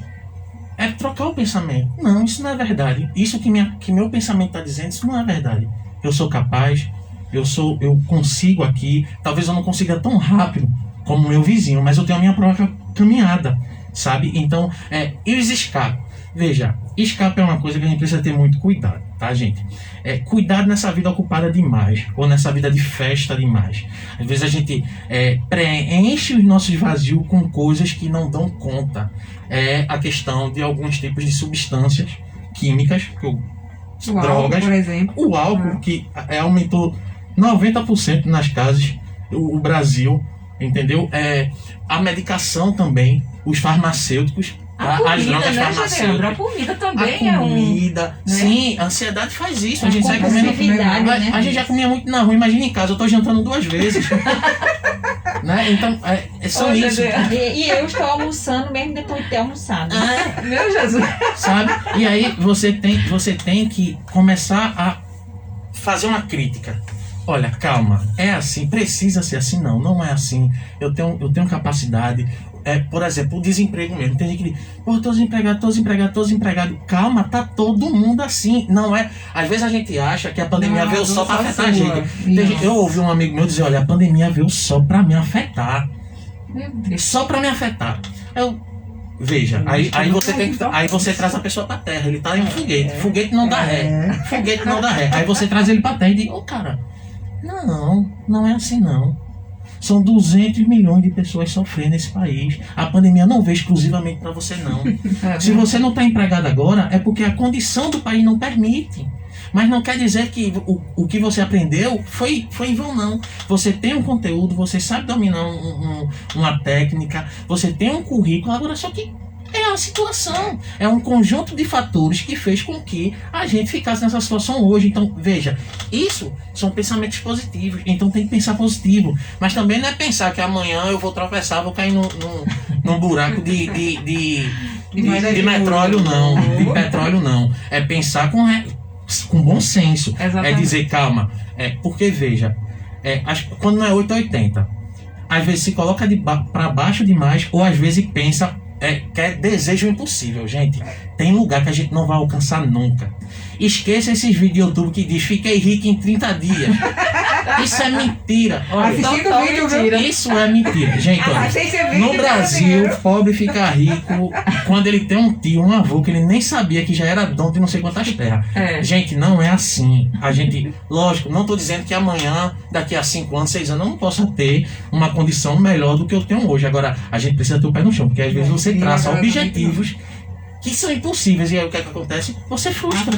trocar o pensamento. Não, isso não é verdade. Isso que meu pensamento está dizendo, isso não é verdade. Eu sou capaz, eu consigo aqui. Talvez eu não consiga tão rápido como o meu vizinho, mas eu tenho a minha própria caminhada, sabe? Então, e os escapes? Veja, escape é uma coisa que a gente precisa ter muito cuidado, tá, gente? Cuidado nessa vida ocupada demais, ou nessa vida de festa demais. Às vezes a gente preenche os nossos vazios com coisas que não dão conta. É a questão de alguns tipos de substâncias químicas, O álcool, drogas. por exemplo. O álcool, que aumentou 90% nas casas, o Brasil, entendeu? A medicação também, os farmacêuticos, A as comida, drogas né, farmacêuticas. Gedeandro? A comida também A é um... comida, sim, a ansiedade faz isso. A gente sai comendo. compulsividade, né? A gente já comia muito na rua, imagina em casa, eu tô jantando 2 vezes. Né? Então, são Olha, isso. Gedeandro. E eu estou almoçando mesmo depois de ter almoçado. Meu Jesus. Sabe? E aí você tem que começar a fazer uma crítica. Olha, calma, é assim, precisa ser assim? Não é assim. Eu tenho capacidade. Por exemplo, o desemprego mesmo. Tem gente que diz, pô, tô desempregado. Calma, tá todo mundo assim. Não é. Às vezes a gente acha que a pandemia Não, veio só pra só afetar a sua. gente. Eu ouvi um amigo meu dizer, olha, a pandemia veio só pra me afetar. Meu Deus. Só pra me afetar. Veja, aí você traz a pessoa pra terra, ele tá em um foguete. Foguete não dá ré. Foguete não dá ré. Aí você traz ele pra terra e diz, cara, não é assim não. São 200 milhões de pessoas sofrendo nesse país. A pandemia não veio exclusivamente para você, não. Se você não está empregado agora, é porque a condição do país não permite. Mas não quer dizer que o que você aprendeu foi em vão, não. Você tem um conteúdo, você sabe dominar uma técnica, você tem um currículo, agora só que É a situação, é um conjunto de fatores que fez com que a gente ficasse nessa situação hoje. Então, veja, isso são pensamentos positivos, então tem que pensar positivo. Mas também não é pensar que amanhã eu vou tropeçar, vou cair num buraco de petróleo, não. De petróleo, não. É pensar com bom senso. Exatamente. É dizer, calma, porque veja, quando não é 8 ou 80, às vezes se coloca para baixo demais, ou às vezes pensa, quer desejo impossível, gente. Tem lugar que a gente não vai alcançar nunca. Esqueça esses vídeos do YouTube que diz fiquei rico em 30 dias. Isso é mentira. Olha, Assistindo o vídeo, viu? isso é mentira. Gente, olha, Assiste o vídeo, no ganha Brasil, dinheiro. pobre fica rico quando ele tem um tio, um avô que ele nem sabia que já era dono de não sei quantas terras. Gente, não é assim. A gente, lógico, não estou dizendo que amanhã, daqui a 5 anos, 6 anos, eu não possa ter uma condição melhor do que eu tenho hoje. Agora, a gente precisa ter o pé no chão, porque às vezes você traça objetivos que são impossíveis. E aí o que é que acontece? Você frustra.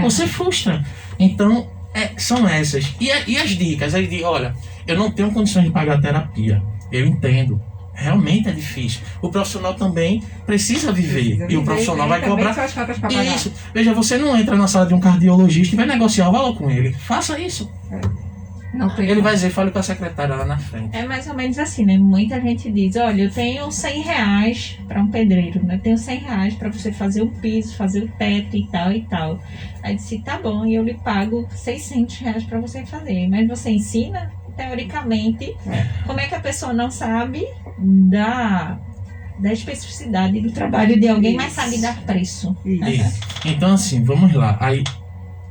Você frustra. Então, são essas. E as dicas? Aí diz, olha, eu não tenho condições de pagar terapia. Eu entendo. Realmente é difícil. O profissional também precisa viver. E o profissional vai cobrar. Isso. Veja, você não entra na sala de um cardiologista e vai negociar o valor com ele. Faça isso. Não tem Ele vai dizer, fale com a secretária lá na frente. É mais ou menos assim, né? Muita gente diz, olha, eu tenho 100 reais para um pedreiro, né? Eu tenho 100 reais para você fazer o piso, fazer o teto e tal e tal. Aí disse, tá bom, e eu lhe pago 600 reais para você fazer. Mas você ensina, teoricamente, como é que a pessoa não sabe da especificidade do trabalho de alguém, mas sabe dar preço. Isso. Então, assim, vamos lá. Aí,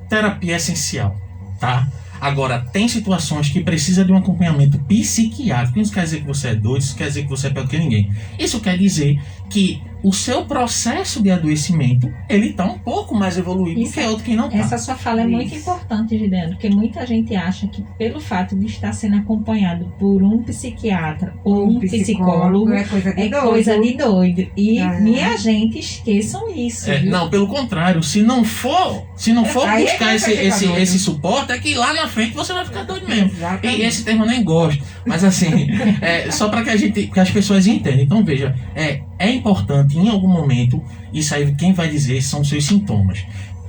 terapia é essencial, tá? Agora, tem situações que precisa de um acompanhamento psiquiátrico. Isso quer dizer que você é doido, isso quer dizer que você é pior que ninguém. Isso quer dizer que o seu processo de adoecimento, ele está um pouco mais evoluído do que outro que não está. Essa sua fala é muito importante, Gideano, porque muita gente acha que pelo fato de estar sendo acompanhado por um psiquiatra ou um psicólogo é coisa de é doido. coisa de doido. E minha gente, esqueçam isso. Viu? Não, pelo contrário, se não for Aí buscar é que vai ficar doido. esse suporte, é que lá na frente você vai ficar doido mesmo. Exatamente. E esse termo eu nem gosto. Mas assim, só para que as pessoas entendam. Então veja, é importante em algum momento, isso aí quem vai dizer são os seus sintomas,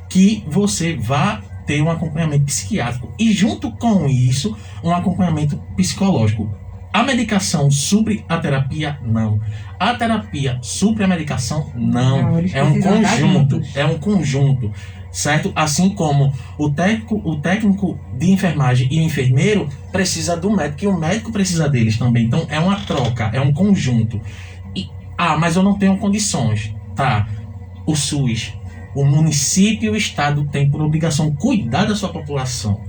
que você vá ter um acompanhamento psiquiátrico e junto com isso, um acompanhamento psicológico. A medicação supre a terapia? Não. A terapia supre a medicação? Não. Eles É um precisam andar conjunto. juntos. É um conjunto. Certo? Assim como o técnico de enfermagem e o enfermeiro precisa do médico e o médico precisa deles também. Então é uma troca, é um conjunto. Mas eu não tenho condições. Tá. O SUS, o município e o estado têm por obrigação cuidar da sua população.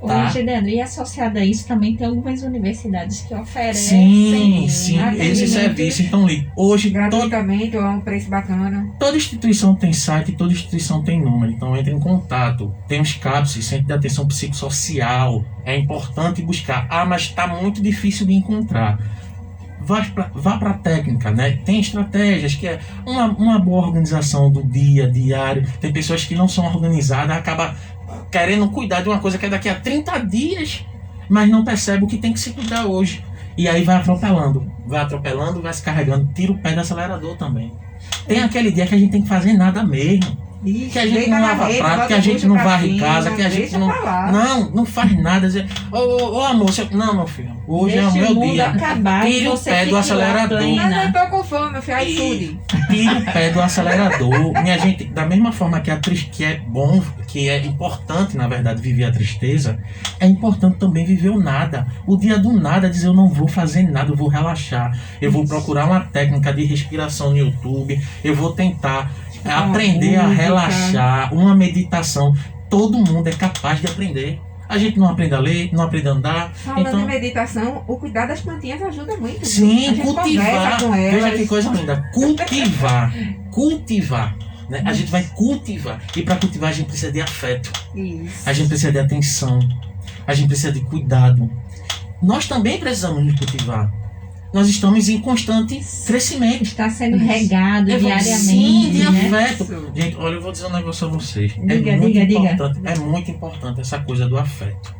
Tá? Hoje, Leandro, e associado a isso também tem algumas universidades que oferecem Sim, atendimento. esse serviço. Então, hoje, Gratuitamente ou a um preço bacana. toda instituição tem site, toda instituição tem número. Então, entre em contato. Tem os CAPS, Centro de Atenção Psicossocial. É importante buscar. Mas está muito difícil de encontrar. Vá para a técnica, né? Tem estratégias que é uma boa organização do diário. Tem pessoas que não são organizadas, acaba querendo cuidar de uma coisa que é daqui a 30 dias, mas não percebe o que tem que se cuidar hoje. E aí vai atropelando, vai se carregando, tira o pé do acelerador também. Tem aquele dia que a gente tem que fazer nada mesmo. Que a gente não lava prato, que a gente não varre casa, que a gente não faz nada. Ô amor, não, meu filho, hoje é o meu dia. Tire o pé do acelerador. Mas eu tô com fome, meu filho, iFood. Tire o pé do acelerador. Minha gente, da mesma forma que que é bom, que é importante, na verdade, viver a tristeza, é importante também viver o nada. O dia do nada, dizer eu não vou fazer nada, eu vou relaxar. Eu vou procurar uma técnica de respiração no YouTube, eu vou tentar aprender a relaxar, uma meditação. Todo mundo é capaz de aprender. A gente não aprende a ler, não aprende a andar. Falando em meditação, o cuidar das plantinhas ajuda muito. Sim, A gente cultivar. conversa com Veja elas. que coisa linda. Cultivar. Né? A gente vai cultivar. E para cultivar a gente precisa de afeto. Isso. A gente precisa de atenção. A gente precisa de cuidado. Nós também precisamos nos cultivar. Nós estamos em constante crescimento. Está sendo regado diariamente. Sim, de né? afeto. Gente, olha, eu vou dizer um negócio a vocês. Diga. É muito importante essa coisa do afeto.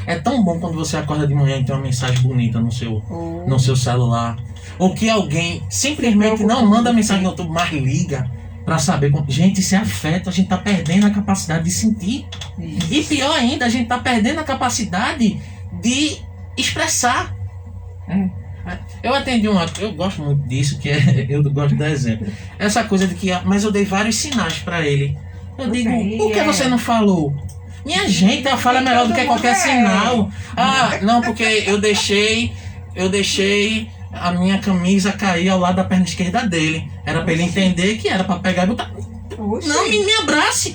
É tão bom quando você acorda de manhã e tem uma mensagem bonita no seu celular. Ou que alguém simplesmente não manda mensagem no YouTube, mas liga para saber. Gente, isso é afeto. A gente tá perdendo a capacidade de sentir. Isso. E pior ainda, a gente tá perdendo a capacidade de expressar. Eu atendi eu gosto muito disso, que eu gosto do exemplo. Essa coisa de que, mas eu dei vários sinais para ele. Eu digo, por que você não falou? Minha gente, a fala é melhor do que qualquer sinal. Ah, não, porque eu deixei a minha camisa cair ao lado da perna esquerda dele. Era para ele entender que era para pegar e botar. Não, me abrace.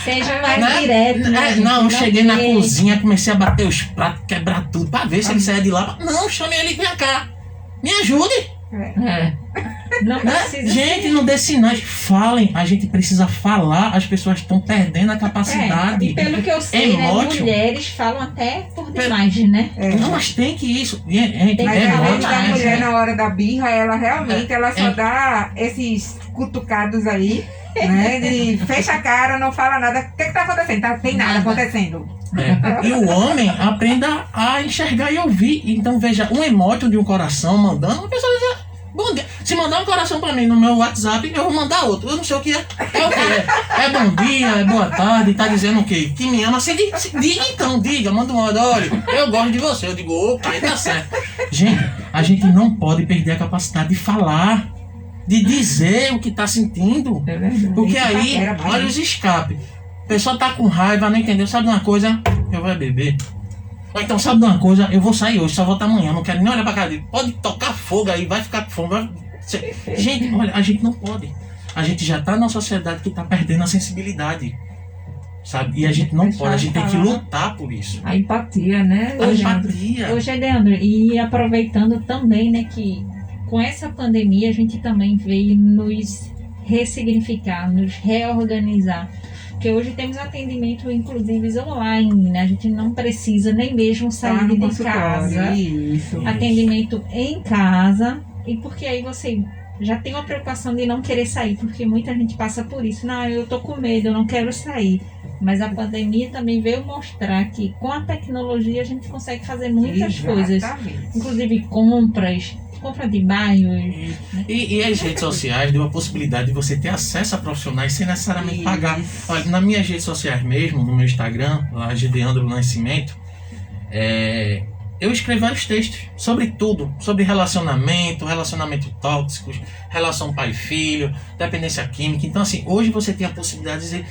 Seja mais direto. Não, eu cheguei na cozinha, comecei a bater os pratos, quebrar tudo, pra ver se ele saia de lá. Não, chame ele, vem cá. Me ajude. Não precisa Gente, não dê sinais. Falem, a gente precisa falar. As pessoas estão perdendo a capacidade. E pelo que eu sei, né, mulheres falam até por demais, né? Não, mas tem que isso. Mas além da mais, mulher né? na hora da birra, ela realmente ela só dá esses cutucados aí, né? De fecha a cara, não fala nada. O que tá acontecendo? Tem nada acontecendo. E o homem aprenda a enxergar e ouvir. Então veja, um emoji de um coração mandando, uma pessoa diz, bom dia. Se mandar um coração pra mim no meu WhatsApp, eu vou mandar outro. Eu não sei o que é. É o que é? É bom dia, é boa tarde, tá dizendo o quê? Que me ama. Diga então, diga, manda um áudio, olha, eu gosto de você. Eu digo, opa, tá certo. Gente, a gente não pode perder a capacidade de falar, de dizer o que tá sentindo. É verdade. Porque aí, olha os escapes. A pessoa tá com raiva, não entendeu, sabe de uma coisa? Eu vou beber. Ou então, sabe de uma coisa? Eu vou sair hoje, só voltar amanhã, não quero nem olhar pra cara dele. Pode tocar fogo aí, vai ficar com fome. Gente, olha, a gente não pode. A gente já tá numa sociedade que tá perdendo a sensibilidade. Sabe? E a gente não pode, a gente tem que lutar por isso. A empatia, né? A empatia. Hoje, Leandro, e aproveitando também, né, que com essa pandemia a gente também veio nos ressignificar, nos reorganizar. Porque hoje temos atendimento, inclusive, online, né? A gente não precisa nem mesmo sair de casa. Isso. Atendimento em casa. E porque aí você já tem uma preocupação de não querer sair, porque muita gente passa por isso. Não, eu tô com medo, eu não quero sair. Mas a pandemia também veio mostrar que com a tecnologia a gente consegue fazer muitas coisas. Inclusive compra de bairros. E as redes sociais deu a possibilidade de você ter acesso a profissionais sem necessariamente pagar. Olha, nas minhas redes sociais mesmo, no meu Instagram, lá Gedeandro Nascimento, eu escrevo vários textos sobre tudo, sobre relacionamento tóxicos, relação pai-filho, dependência química. Então assim, hoje você tem a possibilidade de dizer,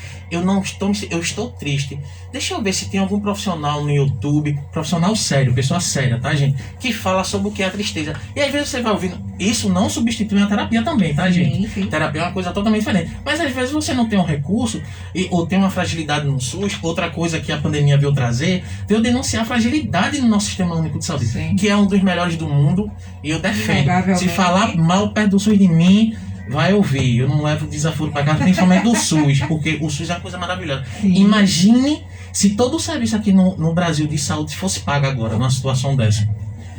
eu estou triste. Deixa eu ver se tem algum profissional no YouTube, profissional sério, pessoa séria, tá, gente? Que fala sobre o que é a tristeza. E às vezes você vai ouvindo, isso não substitui a terapia também, tá, gente? Sim. Terapia é uma coisa totalmente diferente. Mas às vezes você não tem um recurso, ou tem uma fragilidade no SUS. Outra coisa que a pandemia veio trazer, veio denunciar a fragilidade no nosso sistema único de saúde, Sim. que é um dos melhores do mundo, e eu defendo. Inegavelmente. Se falar mal perto do SUS de mim, vai ouvir. Eu não levo desaforo para casa, principalmente do SUS, porque o SUS é uma coisa maravilhosa. Sim. Imagine se todo o serviço aqui no Brasil de saúde fosse pago agora, numa situação dessa.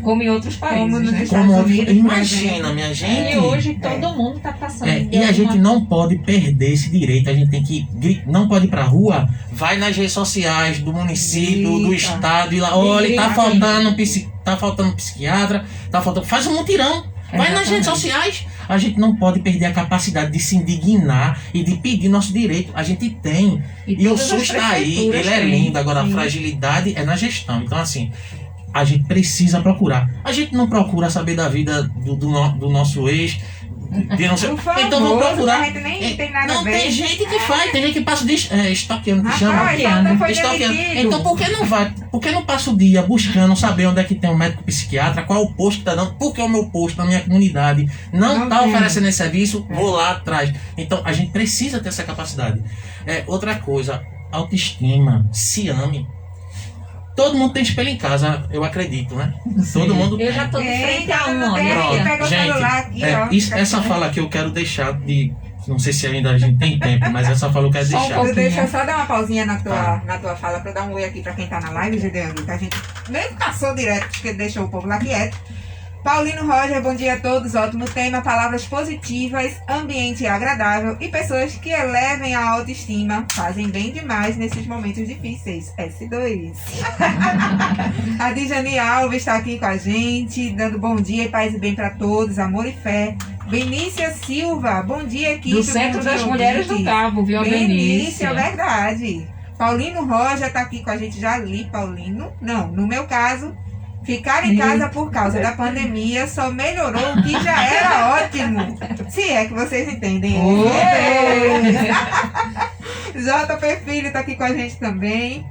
Como em outros países, Como nos né? Estados Unidos, Imagina, minha gente. E hoje todo mundo tá passando. E a gente não pode perder esse direito. A gente tem que não pode ir pra rua, vai nas redes sociais do município, do Grita. estado, e lá, olha, Grita. tá faltando psiquiatra, faz um mutirão. Vai nas redes sociais. A gente não pode perder a capacidade de se indignar e de pedir nosso direito. A gente tem. E o todas as SUS está aí, prefeituras ele é têm. lindo. Agora, a fragilidade é na gestão. Então, assim, a gente precisa procurar. A gente não procura saber da vida do nosso ex. Por favor, Então vamos procurar. a gente nem tem nada Não, a ver. tem gente que faz, tem gente que passa de estoqueando, que chama. Rapaz, então foi Estoqueando. demitido. Então por que não vai? Por que não passa o dia buscando saber onde é que tem um médico psiquiatra, qual é o posto que tá dando? Porque o meu posto na minha comunidade não tá tem. oferecendo esse serviço, vou lá atrás. Então a gente precisa ter essa capacidade. Outra coisa, autoestima, se ame. Todo mundo tem espelho em casa, eu acredito, né? Todo mundo tem. Eu já tô de frente a um, tem olha. aqui, pega o celular aqui, ó. Essa fala que eu quero deixar de... Não sei se ainda a gente tem tempo, mas essa fala eu quero deixar. Deixa eu só dar uma pausinha na tua fala pra dar um oi aqui pra quem tá na live, Gedeandro, que a gente nem passou direto, porque deixou o povo lá quieto. Paulino Roger, bom dia a todos. Ótimo tema, palavras positivas, ambiente agradável e pessoas que elevem a autoestima fazem bem demais nesses momentos difíceis. S2. A Dijane Alves está aqui com a gente, dando bom dia e paz e bem para todos, amor e fé. Benícia Silva, bom dia, equipe. Do Centro das Mulheres do Cabo, viu, Benícia, Benícia? verdade. Paulino Roger está aqui com a gente, já li, Paulino. Não, no meu caso, ficar em casa por causa da pandemia só melhorou o que já era ótimo. Se é que vocês entendem. JP Filho está aqui com a gente também.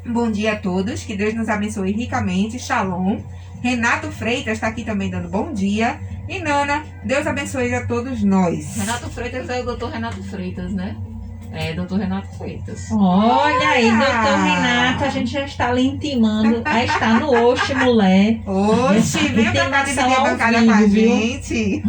Bom dia a todos, que Deus nos abençoe ricamente. Shalom. Renato Freitas está aqui também dando bom dia. E Nana, Deus abençoe a todos nós. Renato Freitas é o doutor Renato Freitas, né? É, doutor Renato Freitas. Olha aí, doutor Renato, a gente já está lhe intimando a estar no Oxe Mulher. Oxe, venha pra cá dividir a bancada com a gente.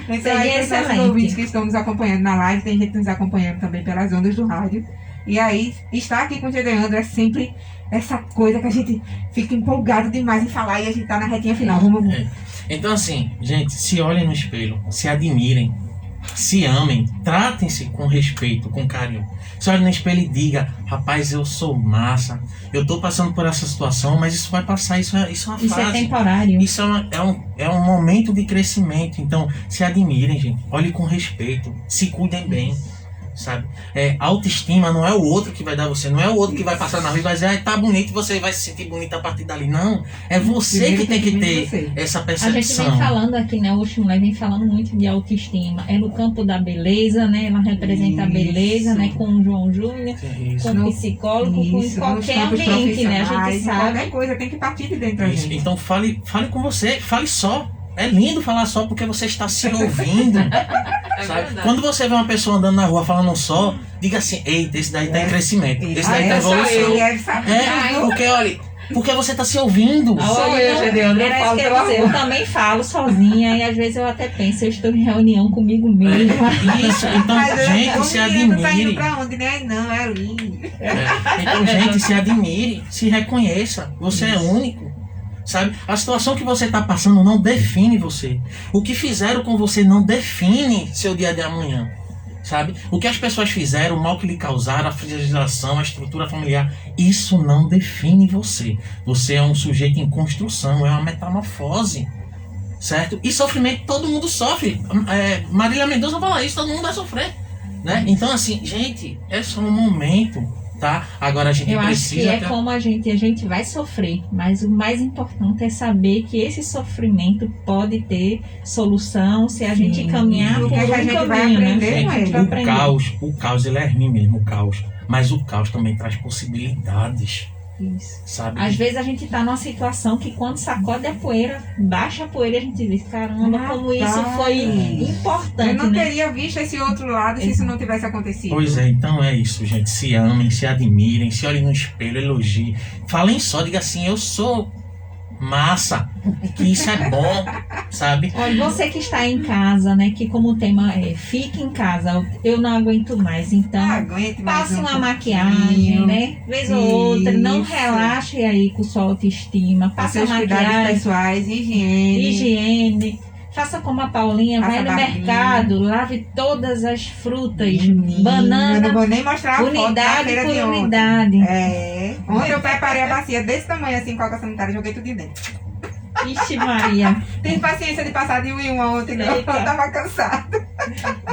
Então, aí, para os nossos ouvintes que estão nos acompanhando na live, tem gente nos acompanhando também pelas ondas do rádio. E aí, estar aqui com o Gedeandro é sempre essa coisa que a gente fica empolgado demais em falar e a gente tá na retinha final. Vamos. Então, assim, gente, se olhem no espelho, se admirem, se amem, tratem-se com respeito, com carinho. Se olhem no espelho e diga: rapaz, eu sou massa, eu tô passando por essa situação, mas isso vai passar, isso é uma fase. Isso é temporário. Isso é um momento de crescimento. Então, se admirem, gente, olhem com respeito, se cuidem bem. Sabe? Autoestima não é o outro que vai dar você, não é o outro que vai passar na rua e vai dizer: tá bonito, você vai se sentir bonita a partir dali. Não, é você que tem que ter essa percepção. A gente vem falando aqui, né, o Mulher vem falando muito de autoestima. É no campo da beleza, né? Ela representa a beleza, né? Com o João Júnior, com o psicólogo, com qualquer ambiente, né? A gente sabe. Qualquer coisa tem que partir de dentro da gente. Então fale com você, fale só. É lindo falar só porque você está se ouvindo. Sabe? Quando você vê uma pessoa andando na rua falando só, diga assim: eita, esse daí está em crescimento, esse daí está evolução. Porque, olha, porque você está se ouvindo. Sou eu, Gedeandro, eu falo pela rua. Eu também falo sozinha e às vezes eu até penso, eu estou em reunião comigo mesma. Isso, então, gente, se admire. Tá indo pra onde, né? Não, é ali. Então, gente, se admire, se reconheça. Você é único. Sabe? A situação que você está passando não define você. O que fizeram com você não define seu dia de amanhã. Sabe? O que as pessoas fizeram, o mal que lhe causaram, a fragilização, a estrutura familiar, isso não define você. Você é um sujeito em construção, é uma metamorfose. Certo? E sofrimento todo mundo sofre. Marília Mendonça fala isso, todo mundo vai sofrer. Né? Então, assim, gente, é só um momento. Tá? Agora a gente eu precisa. acho que como a gente vai sofrer, mas o mais importante é saber que esse sofrimento pode ter solução se a gente caminhar por um caminho, vai aprender, né? Gente, o caos ele é ruim mesmo, o caos. Mas o caos também traz possibilidades. Isso. Sabe? Às vezes a gente tá numa situação que quando sacode a poeira, baixa a poeira e a gente diz: caramba, como isso foi importante. Eu não né? teria visto esse outro lado se isso não tivesse acontecido. Pois é, então é isso, gente. Se amem, se admirem, se olhem no espelho, elogiem. Falem só, diga assim: eu sou massa, que isso é bom, sabe? Olha, você que está em casa, né, que como o tema é fique em casa, eu não aguento mais, então passe uma maquiagem, né, vez ou outra, não relaxe aí com sua autoestima, passe uma maquiagem, pessoais, higiene, faça como a Paulinha, vai no mercado, lave todas as frutas, banana, eu não vou nem mostrar a unidade foto por unidade. Ontem eu preparei a bacia desse tamanho assim, com água sanitária, joguei tudo de dentro. Ixi Maria. Tem paciência de passar de um em um ontem, não, eu tava cansada.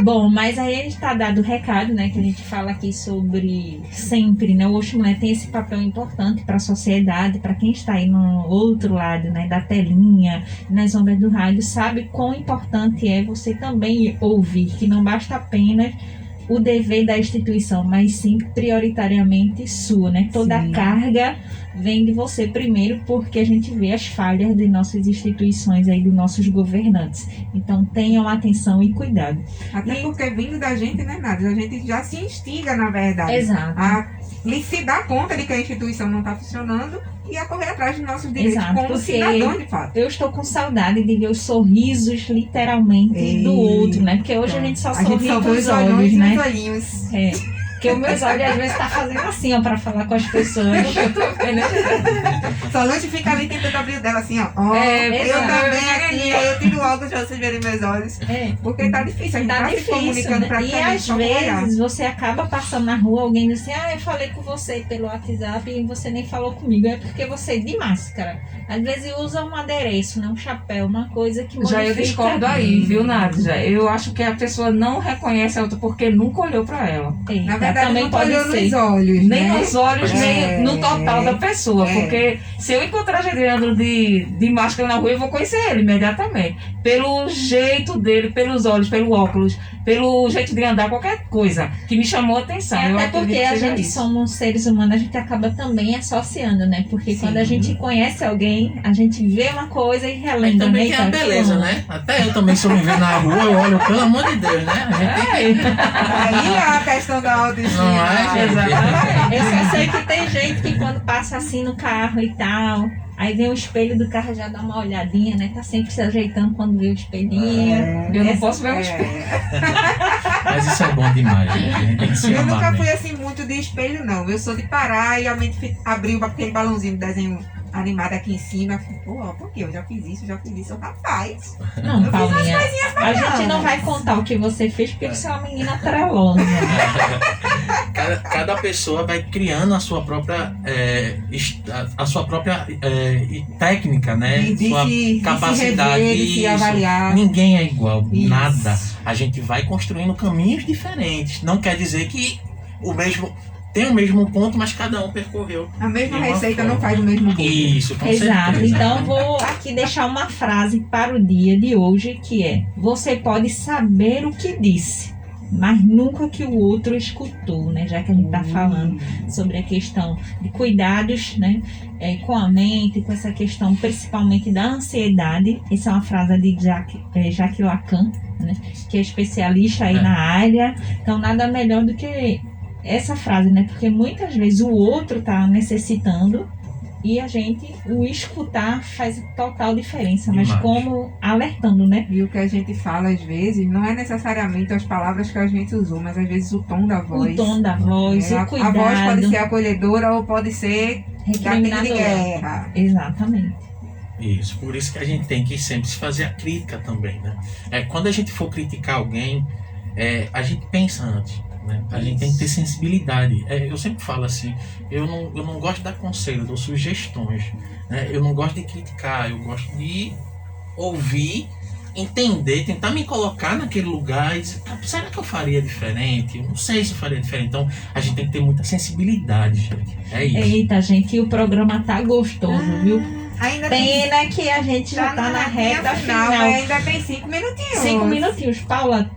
Bom, mas aí a gente tá dado o recado, né, que a gente fala aqui sobre sempre, né, o Oxe Mulher tem esse papel importante para a sociedade, para quem está aí no outro lado, né, da telinha, nas ondas do rádio, sabe quão importante é você também ouvir, que não basta apenas o dever da instituição, mas sim prioritariamente sua, né? Toda a carga vem de você primeiro, porque a gente vê as falhas de nossas instituições aí, dos nossos governantes. Então tenham atenção e cuidado. Até porque vindo da gente não é nada, a gente já se instiga, na verdade. Exato. A se dar conta de que a instituição não está funcionando e a correr atrás dos nossos direitos. Exato, como cidadão de fato. Eu estou com saudade de ver os sorrisos, literalmente, do outro, né? Porque hoje a gente só sorri com os olhos, né? Porque os meus olhos às vezes tá fazendo assim, ó, pra falar com as pessoas. Solange fica ali tentando abrir o dela assim, ó. Ó, eu exato. também aqui, aí eu tiro o óculos pra vocês verem meus olhos. É. Porque tá difícil, a gente Tá tá se difícil, comunicando né? E praticamente às só com o olhar. vezes você acaba passando na rua, alguém diz assim, eu falei com você pelo WhatsApp e você nem falou comigo. É porque você é de máscara. Às vezes usa um adereço, né? Um chapéu, uma coisa que Já eu modifica. discordo aí, viu, Nádia? Eu acho que a pessoa não reconhece a outra porque nunca olhou pra ela. Eita, Na verdade, também não pode olhou ser. nos olhos, Nem né? nos olhos, nem no total da pessoa. É. Porque se eu encontrar Gedeandro de máscara na rua, eu vou conhecer ele imediatamente. Pelo jeito dele, pelos olhos, pelo óculos, pelo jeito de andar, qualquer coisa que me chamou a atenção. Eu Até acredito porque que a seja gente isso. somos seres humanos, a gente acaba também associando, né? Porque Sim. quando a gente conhece alguém, a gente vê uma coisa e Aí relembra, também né? tem a Então, beleza, né? Até eu também, se eu me ver na rua, eu olho, pelo amor de Deus, né? A gente tem que... Aí é a questão da autoestima. Não é, gente? Exatamente. Eu só sei que tem gente que quando passa assim no carro e tal, aí vem o espelho do carro, já dá uma olhadinha, né? Tá sempre se ajeitando quando vê o espelhinho. Eu não posso ver um espelho. Mas isso é bom demais, gente. A gente tem que se Eu nunca amar fui mesmo. assim muito de espelho, não. Eu sou de parar e realmente abrir aquele balãozinho de desenho animado aqui em cima. Pô, por quê? Eu já fiz isso. Eu, rapaz. Não, Eu Paulinha, fiz a gente não vai contar o que você fez porque você é uma menina trelosa. Cada pessoa vai criando a sua própria, técnica, né? Sua De se capacidade. rever, de se isso. avaliar. Ninguém é igual, Isso. nada. A gente vai construindo caminhos diferentes. Não quer dizer que tem o mesmo ponto, mas cada um percorreu. A mesma de uma receita não forma. faz o mesmo bolo. Isso, com Exato. certeza. Então vou aqui deixar uma frase para o dia de hoje que é: você pode saber o que disse, mas nunca que o outro escutou, né? Já que a gente está falando sobre a questão de cuidados, né? Com a mente, com essa questão principalmente da ansiedade. Essa é uma frase de Jacques Lacan, né? Que é especialista aí na área. Então nada melhor do que essa frase, né? Porque muitas vezes o outro está necessitando e a gente, o escutar faz total diferença, mas Demais. como alertando, né? E o que a gente fala às vezes não é necessariamente as palavras que a gente usou, mas às vezes o tom da voz. O tom da voz, A o cuidado. voz pode ser acolhedora ou pode ser gatilho de recriminador. guerra. Exatamente. Isso, por isso que a gente tem que sempre se fazer a crítica também, né? Quando a gente for criticar alguém, a gente pensa antes, né? A gente tem que ter sensibilidade. Eu sempre falo assim, eu não gosto de dar conselho, eu dou sugestões, né? Eu não gosto de criticar, eu gosto de ouvir, entender, tentar me colocar naquele lugar e dizer, será que eu faria diferente? Eu não sei se eu faria diferente. Então, a gente tem que ter muita sensibilidade, gente. É isso. Eita, gente, e o programa tá gostoso, viu? Ainda tem Pena que a gente já tá na reta final. mas ainda tem 5 minutinhos. 5 minutinhos. Paula,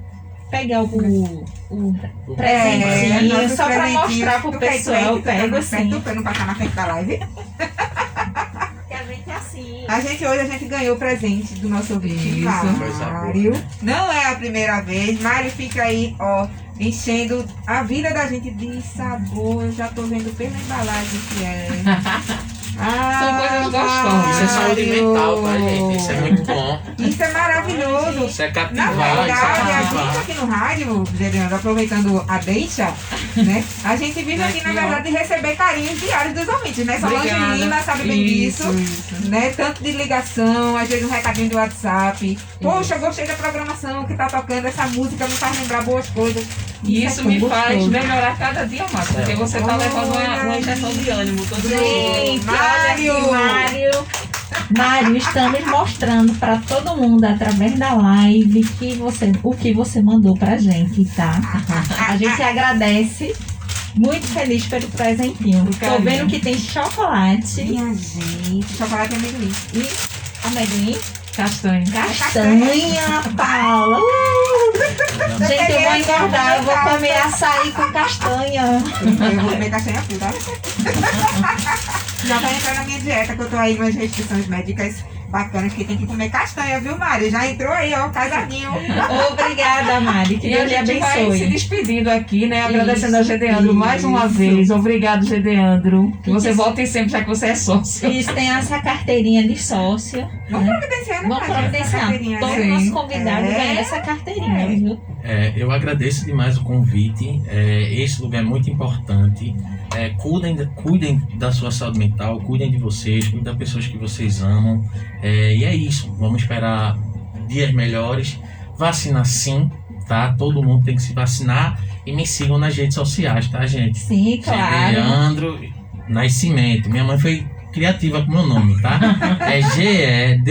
pega o nossos presentinho, só pra presentinhos. mostrar pro Tu quer pessoal. que Eu tu tá pego mais assim. perto pra não passar na frente da live. Que a gente é assim. Hoje a gente ganhou o presente do nosso ouvinte, Isso. Coisa Mário. Não é a primeira vez. Mário fica aí, ó, enchendo a vida da gente de sabor. Eu já tô vendo pela embalagem que é. São coisas gostosas. Isso é saúde mental, tá, gente? Isso é muito bom. Isso é maravilhoso. Isso é Na cativar, isso verdade, é a gente cativar. aqui no rádio, Gedeandro, aproveitando a deixa, né? A gente vive aqui, na Aqui, ó. verdade, de receber carinhos diários dos ouvintes, né? Solange Obrigada. Lima sabe bem disso. Né? Tanto de ligação, às vezes um recadinho de WhatsApp. Poxa, gostei da programação que tá tocando, essa música me faz lembrar boas coisas. E isso me é tão faz gostoso. melhorar cada dia mais, porque você tá levando uma injeção de ânimo todo dia. Gente, Mário! olha aqui, Mário, estamos mostrando para todo mundo através da live o que você mandou pra gente, tá? A gente agradece. Muito feliz pelo presentinho. Tô carinho. vendo que tem chocolate Minha gente, chocolate é amendoim. e amendoim. Castanho. Castanha, Paula. Gente, eu vou engordar. Eu vou comer açaí com castanha. Eu vou comer castanha pura. Já vai entrar na minha dieta, que eu tô aí nas restrições médicas bacanas, que tem que comer castanha, viu, Mari? Já entrou aí, ó, casadinho. Obrigada, Mari. Que E a Deus lhe gente vai se abençoe. despedindo aqui, né? Agradecendo Isso, a Gedeandro mais uma isso. vez. Obrigado, Gedeandro. Que você Isso. volte sempre, já que você é sócio. Isso, tem essa carteirinha de sócio. Vamos Né? providenciar, né, Vamos Mari? Essa providenciar. carteirinha, Todo né? nosso convidado É. ganha essa carteirinha, viu? Eu agradeço demais o convite. Esse lugar é muito importante. Cuidem da sua saúde mental, cuidem de vocês, cuidem das pessoas que vocês amam. E é isso. Vamos esperar dias melhores. Vacinar sim, tá? Todo mundo tem que se vacinar. E me sigam nas redes sociais, tá, gente? Sim, claro. Leandro Nascimento. Minha mãe foi criativa com meu nome, tá? É Gedeandro.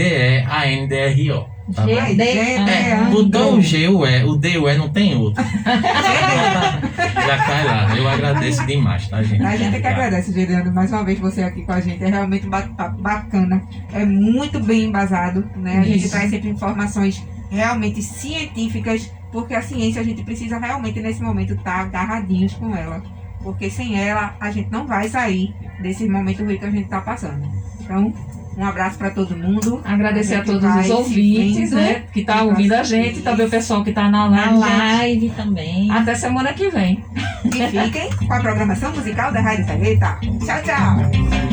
Tá bom? Botou o G, o D e o E não tem outro. Já cai lá. Eu agradeço demais, tá, gente? A gente que Obrigado. agradece, Geriano, mais uma vez você aqui com a gente. É realmente um bate-papo bacana. É muito bem embasado, né? A gente Isso. traz sempre informações realmente científicas, porque a ciência a gente precisa realmente nesse momento estar agarradinhos com ela. Porque sem ela a gente não vai sair desse momento ruim que a gente está passando. Então, um abraço para todo mundo. Agradecer a gente todos vai os se ouvintes, vendo. né? Que tá ouvindo a gente, também o pessoal que tá na Na live. gente. live também. Até semana que vem. E fiquem com a programação musical da Rádio Sarjeta. Tchau, tchau.